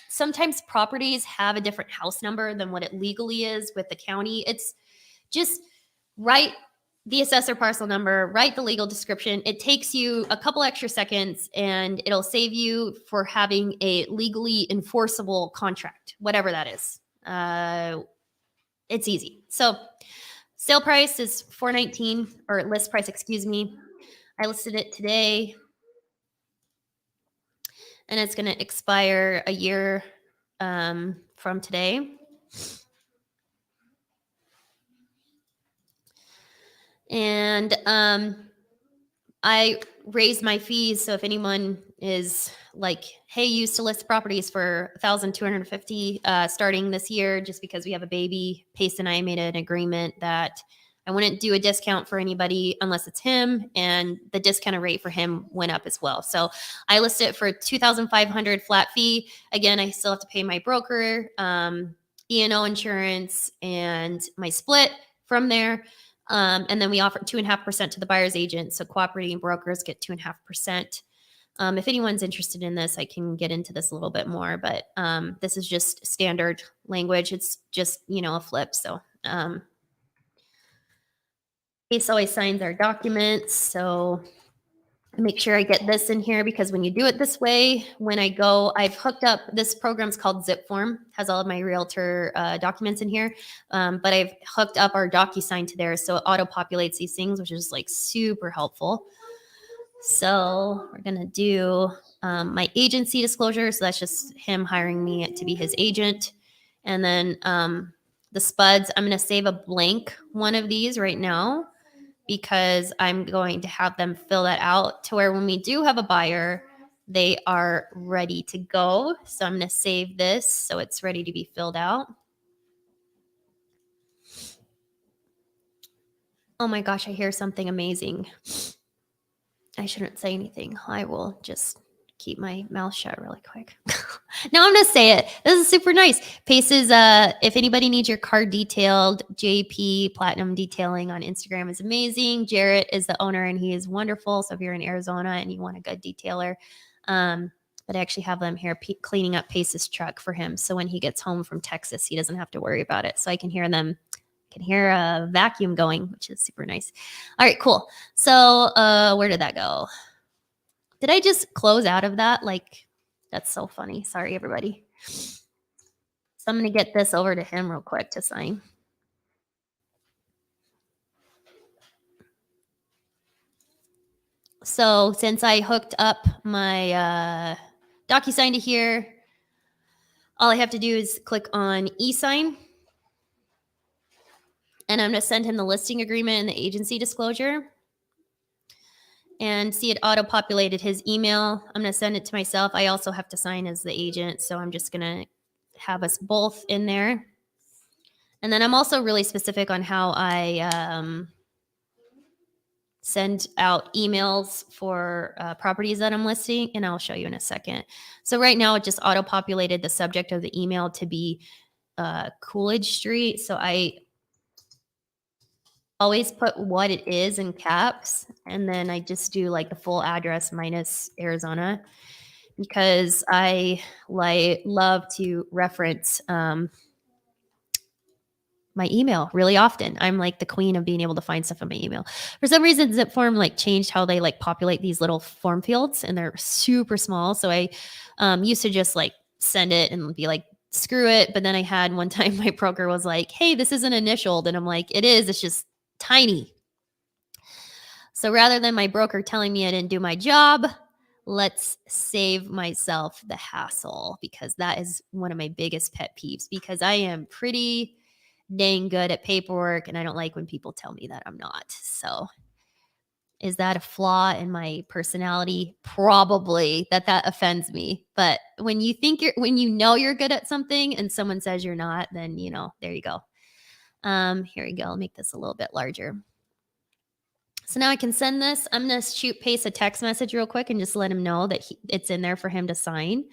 sometimes properties have a different house number than what it legally is with the county. It's just write the assessor parcel number, write the legal description. It takes you a couple extra seconds, and it'll save you for having a legally enforceable contract, whatever that is. It's easy. So sale price is $419, or list price, excuse me. I listed it today, and it's going to expire a year from today. And I raised my fees. So if anyone is like, hey, you used to list properties for $1,250 starting this year, just because we have a baby, Pace and I made an agreement that I wouldn't do a discount for anybody unless it's him, and the discounted rate for him went up as well. So I listed it for $2,500 flat fee. Again, I still have to pay my broker, E&O insurance, and my split from there. And then we offer 2.5% to the buyer's agent. So cooperating brokers get 2.5%. If anyone's interested in this, I can get into this a little bit more, but this is just standard language. It's just, a flip. So Ace always signs our documents. So make sure I get this in here, because when you do it this way, when I go, I've hooked up, this program's called ZipForm, has all of my realtor documents in here, but I've hooked up our DocuSign to there, so it auto-populates these things, which is like super helpful. So we're gonna do my agency disclosure, so that's just him hiring me to be his agent. And then the spuds, I'm gonna save a blank one of these right now, because I'm going to have them fill that out to where when we do have a buyer, they are ready to go. So I'm going to save this so it's ready to be filled out. Oh my gosh, I hear something amazing. I shouldn't say anything. I will just keep my mouth shut really quick. No, I'm going to say it. This is super nice. Pace is, if anybody needs your car detailed, JP Platinum Detailing on Instagram is amazing. Jarrett is the owner, and he is wonderful. So if you're in Arizona and you want a good detailer, but I actually have them here cleaning up Pace's truck for him. So when he gets home from Texas, he doesn't have to worry about it. So I can hear them. Can hear a vacuum going, which is super nice. All right, cool. So where did that go? Did I just close out of that? Like, that's so funny. Sorry, everybody. So I'm going to get this over to him real quick to sign. So since I hooked up my DocuSign to here, all I have to do is click on e-sign. And I'm going to send him the listing agreement and the agency disclosure. And see, it auto-populated his email. I'm going to send it to myself. I also have to sign as the agent, so I'm just going to have us both in there. And then I'm also really specific on how I send out emails for properties that I'm listing, and I'll show you in a second. So right now, it just auto-populated the subject of the email to be Coolidge Street. So I always put what it is in caps, and then I just do like the full address minus Arizona, because I love to reference my email really often. I'm like the queen of being able to find stuff in my email. For some reason, Zip Form like changed how they like populate these little form fields, and they're super small. So I used to just like send it and be like, screw it. But then I had one time my broker was like, hey, this isn't initialed. And I'm like, it is. It's just tiny. So rather than my broker telling me I didn't do my job, let's save myself the hassle, because that is one of my biggest pet peeves, because I am pretty dang good at paperwork and I don't like when people tell me that I'm not. So is that a flaw in my personality? Probably. That offends me. But when you think when you know you're good at something and someone says you're not, then there you go. Here we go. I'll make this a little bit larger. So now I can send this. I'm going to paste a text message real quick and just let him know that it's in there for him to sign.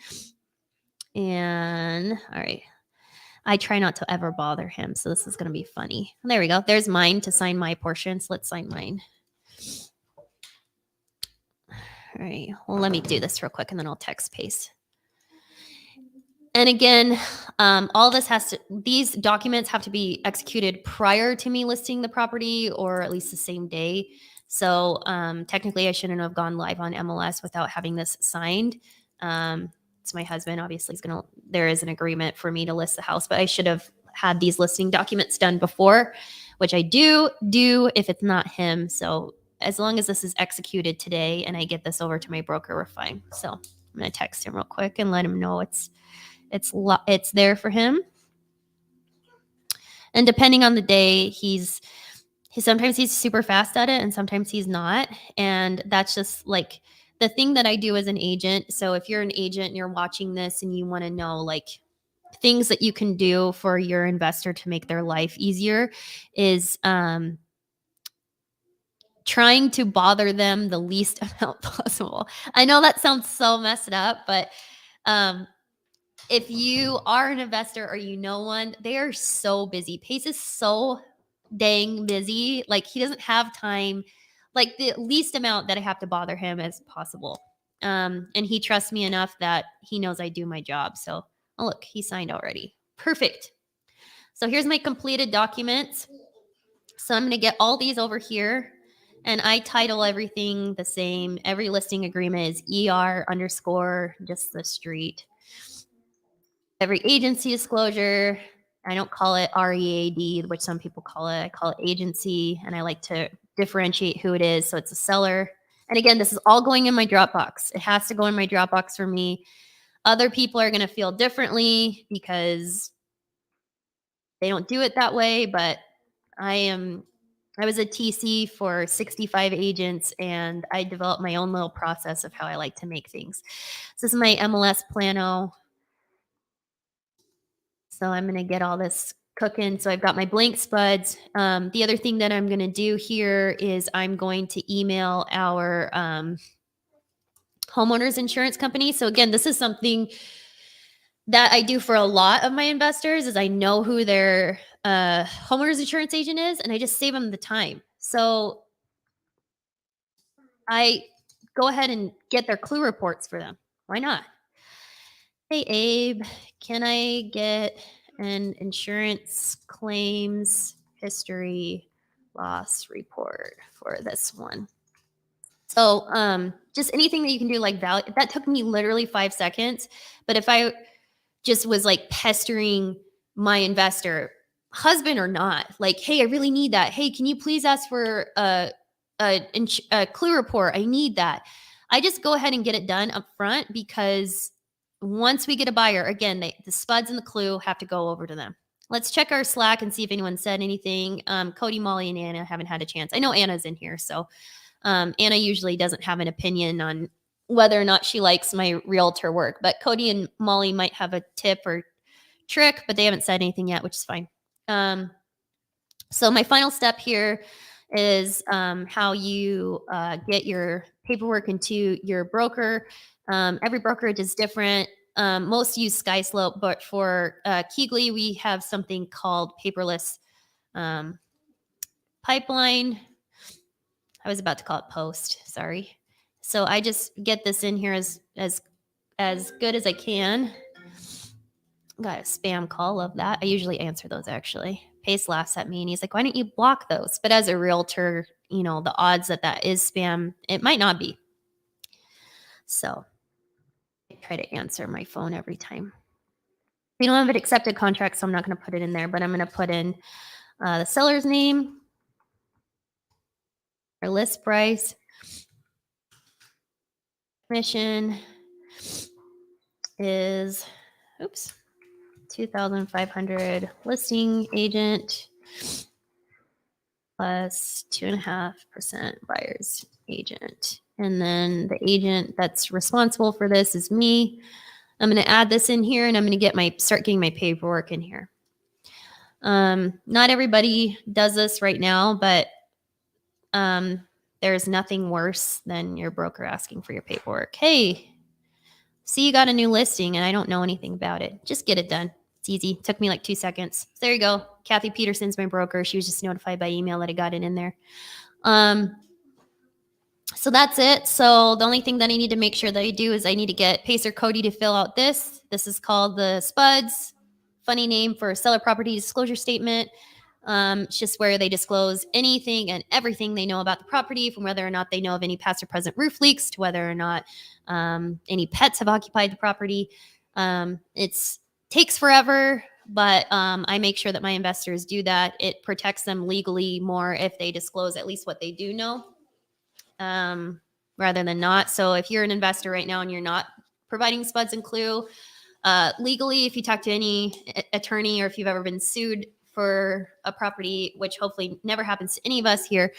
And all right. I try not to ever bother him, so this is going to be funny. There we go. There's mine to sign my portion. So let's sign mine. All right. Well, let me do this real quick and then I'll text paste. And again, all this these documents have to be executed prior to me listing the property, or at least the same day. So technically I shouldn't have gone live on MLS without having this signed. It's my husband, obviously there is an agreement for me to list the house, but I should have had these listing documents done before, which I do if it's not him. So as long as this is executed today and I get this over to my broker, we're fine. So I'm going to text him real quick and let him know it's there for him. And depending on the day, sometimes he's super fast at it and sometimes he's not. And that's just like the thing that I do as an agent. So if you're an agent and you're watching this and you want to know like things that you can do for your investor to make their life easier, is trying to bother them the least amount possible. I know that sounds so messed up, but if you are an investor or you know one, they are so busy. Pace is so dang busy. Like he doesn't have time, like the least amount that I have to bother him as possible. And he trusts me enough that he knows I do my job. So, oh, look, he signed already. Perfect. So here's my completed documents. So I'm going to get all these over here, and I title everything the same. Every listing agreement is ER underscore just the street. Every agency disclosure, I don't call it READ, which some people call it. I call it agency, and I like to differentiate who it is. So it's a seller. And again, this is all going in my Dropbox. It has to go in my Dropbox for me. Other people are going to feel differently because they don't do it that way, but I was a TC for 65 agents, and I developed my own little process of how I like to make things. So this is my MLS plano. So I'm going to get all this cooking. So I've got my blank spuds. The other thing that I'm going to do here is I'm going to email our homeowners insurance company. So again, this is something that I do for a lot of my investors, is I know who their homeowners insurance agent is, and I just save them the time. So I go ahead and get their clue reports for them. Why not? Hey, Abe, can I get an insurance claims history loss report for this one? So just anything that you can do, like that took me literally 5 seconds. But if I just was like pestering my investor, husband or not, like, hey, I really need that. Hey, can you please ask for a clue report? I need that. I just go ahead and get it done up front, because once we get a buyer, again, the spuds and the clue have to go over to them. Let's check our Slack and see if anyone said anything. Cody, Molly, and Anna haven't had a chance. I know Anna's in here. So Anna usually doesn't have an opinion on whether or not she likes my realtor work, but Cody and Molly might have a tip or trick, but they haven't said anything yet, which is fine. So my final step here is how you get your paperwork into your broker. Every brokerage is different. Most use SkySlope, but for Keegley, we have something called paperless pipeline. I was about to call it Post, sorry. So I just get this in here as as good as I can. Got a spam call, love that. I usually answer those actually. Pace laughs at me and he's like, why don't you block those? But as a realtor, you know, the odds that that is spam, it might not be. So I try to answer my phone every time. We don't have an accepted contract, so I'm not going to put it in there, but I'm going to put in the seller's name, our list price, commission is, oops, 2,500 listing agent plus 2.5% buyer's agent. And then the agent that's responsible for this is me. I'm going to add this in here and I'm going to start getting my paperwork in here. Not everybody does this right now, but there's nothing worse than your broker asking for your paperwork. Hey, see, you got a new listing and I don't know anything about it. Just get it done. It's easy. It took me like 2 seconds. So there you go. Kathy Peterson's my broker. She was just notified by email that I got it in there. So that's it. So the only thing that I need to make sure that I do is I need to get Pacer Cody to fill out this. This is called the SPUDS. Funny name for seller property disclosure statement. It's just where they disclose anything and everything they know about the property, from whether or not they know of any past or present roof leaks to whether or not any pets have occupied the property. It takes forever, but I make sure that my investors do that. It protects them legally more if they disclose at least what they do know rather than not. So if you're an investor right now and you're not providing SPUDS and Clue, legally, if you talk to any attorney or if you've ever been sued for a property, which hopefully never happens to any of us here,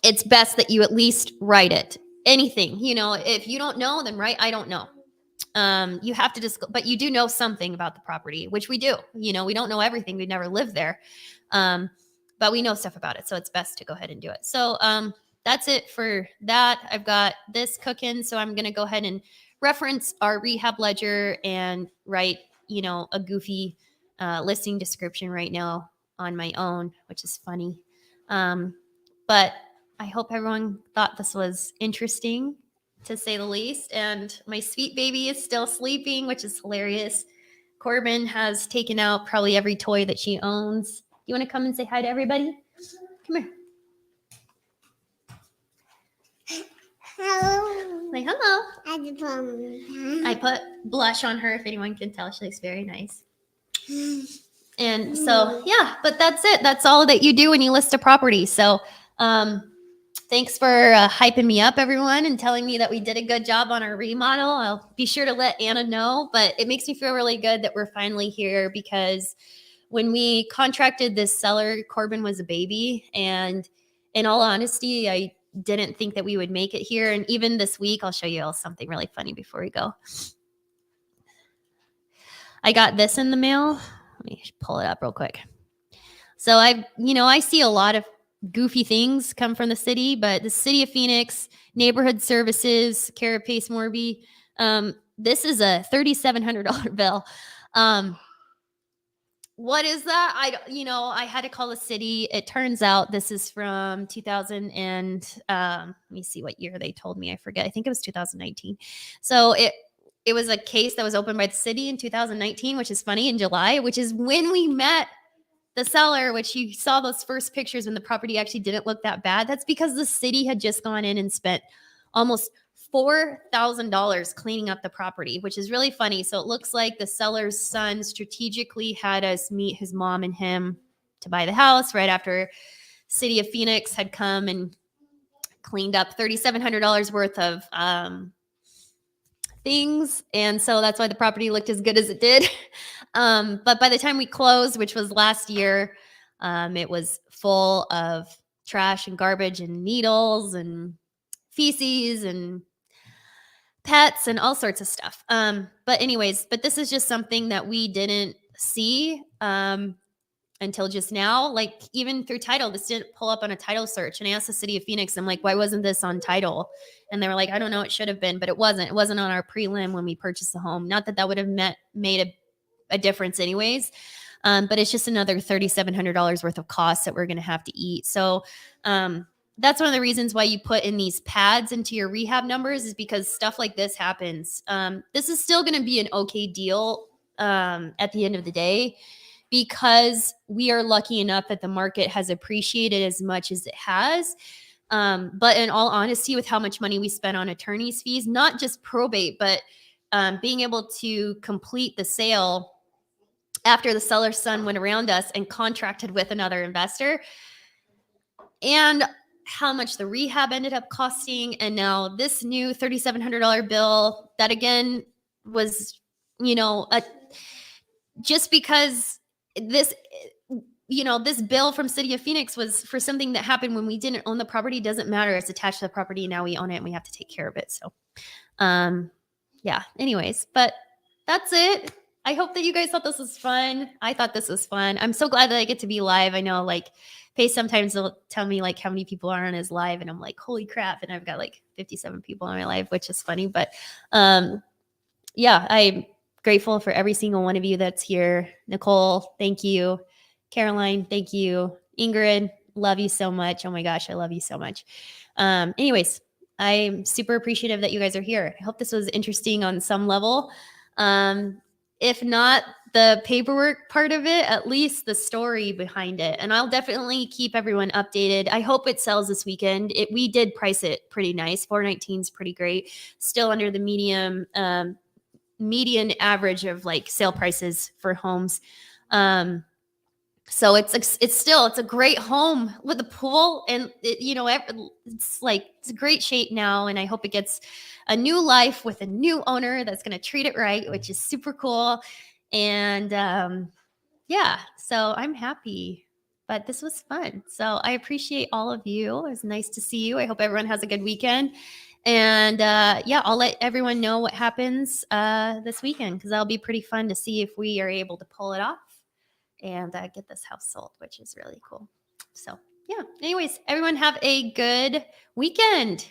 it's best that you at least write it. Anything, you know, if you don't know, then write, I don't know. You have to but you do know something about the property, which we do. You know, we don't know everything. We've never lived there. But we know stuff about it. So it's best to go ahead and do it. So that's it for that. I've got this cooking. So I'm going to go ahead and reference our rehab ledger and write, you know, a goofy listing description right now on my own, which is funny. But I hope everyone thought this was interesting, to say the least. And my sweet baby is still sleeping, which is hilarious. Corbin has taken out probably every toy that she owns. You want to come and say hi to everybody? Come here. Hello. Say hello. I I put blush on her, if anyone can tell. She looks very nice. And so, yeah, but that's it. That's all that you do when you list a property. So thanks for hyping me up, everyone, and telling me that we did a good job on our remodel. I'll be sure to let Anna know, but it makes me feel really good that we're finally here, because when we contracted this seller, Corbin was a baby. And in all honesty, I didn't think that we would make it here. And even this week, I'll show you all something really funny before we go. I got this in the mail. Let me pull it up real quick. So I see a lot of goofy things come from the city, but the City of Phoenix, Neighborhood Services, Carapace Morby, this is a $3,700 bill. What is that? I had to call the city. It turns out this is from 2000 and let me see what year they told me. I forget. I think it was 2019. So it was a case that was opened by the city in 2019, which is funny, in July, which is when we met the seller, which you saw those first pictures when the property actually didn't look that bad. That's because the city had just gone in and spent almost $4,000 cleaning up the property, which is really funny. So it looks like the seller's son strategically had us meet his mom and him to buy the house right after City of Phoenix had come and cleaned up $3,700 worth of things. And so that's why the property looked as good as it did. But by the time we closed, which was last year, it was full of trash and garbage and needles and feces and pets and all sorts of stuff. But this is just something that we didn't see until just now. Like, even through title, this didn't pull up on a title search. And I asked the City of Phoenix, I'm like, why wasn't this on title? And they were like, I don't know, it should have been, but it wasn't. It wasn't on our prelim when we purchased the home. Not that would have made a difference anyways. But it's just another $3,700 worth of costs that we're going to have to eat. So that's one of the reasons why you put in these pads into your rehab numbers, is because stuff like this happens. This is still going to be an okay deal at the end of the day, because we are lucky enough that the market has appreciated as much as it has. But in all honesty, with how much money we spent on attorney's fees, not just probate, but being able to complete the sale after the seller's son went around us and contracted with another investor, and how much the rehab ended up costing, and now this new $3,700 bill that again was, just because this this bill from City of Phoenix was for something that happened when we didn't own the property. Doesn't matter. It's attached to the property. Now we own it and we have to take care of it. So, yeah, anyways, but that's it. I hope that you guys thought this was fun. I thought this was fun. I'm so glad that I get to be live. I know like Pace sometimes will tell me like how many people are on his live, and I'm like, holy crap. And I've got like 57 people on my live, which is funny. But yeah, I'm grateful for every single one of you that's here. Nicole, thank you. Caroline, thank you. Ingrid, love you so much. Oh my gosh, I love you so much. Anyways, I'm super appreciative that you guys are here. I hope this was interesting on some level. If not the paperwork part of it, at least the story behind it. And I'll definitely keep everyone updated. I hope it sells this weekend. We did price it pretty nice. 419 is pretty great. Still under the median average of like sale prices for homes. So it's a great home with a pool, and it's a great shape now. And I hope it gets a new life with a new owner that's going to treat it right, which is super cool. And yeah, so I'm happy. But this was fun. So I appreciate all of you. It was nice to see you. I hope everyone has a good weekend. And yeah, I'll let everyone know what happens this weekend, because that'll be pretty fun to see if we are able to pull it off and get this house sold, which is really cool. So yeah, anyways, everyone have a good weekend.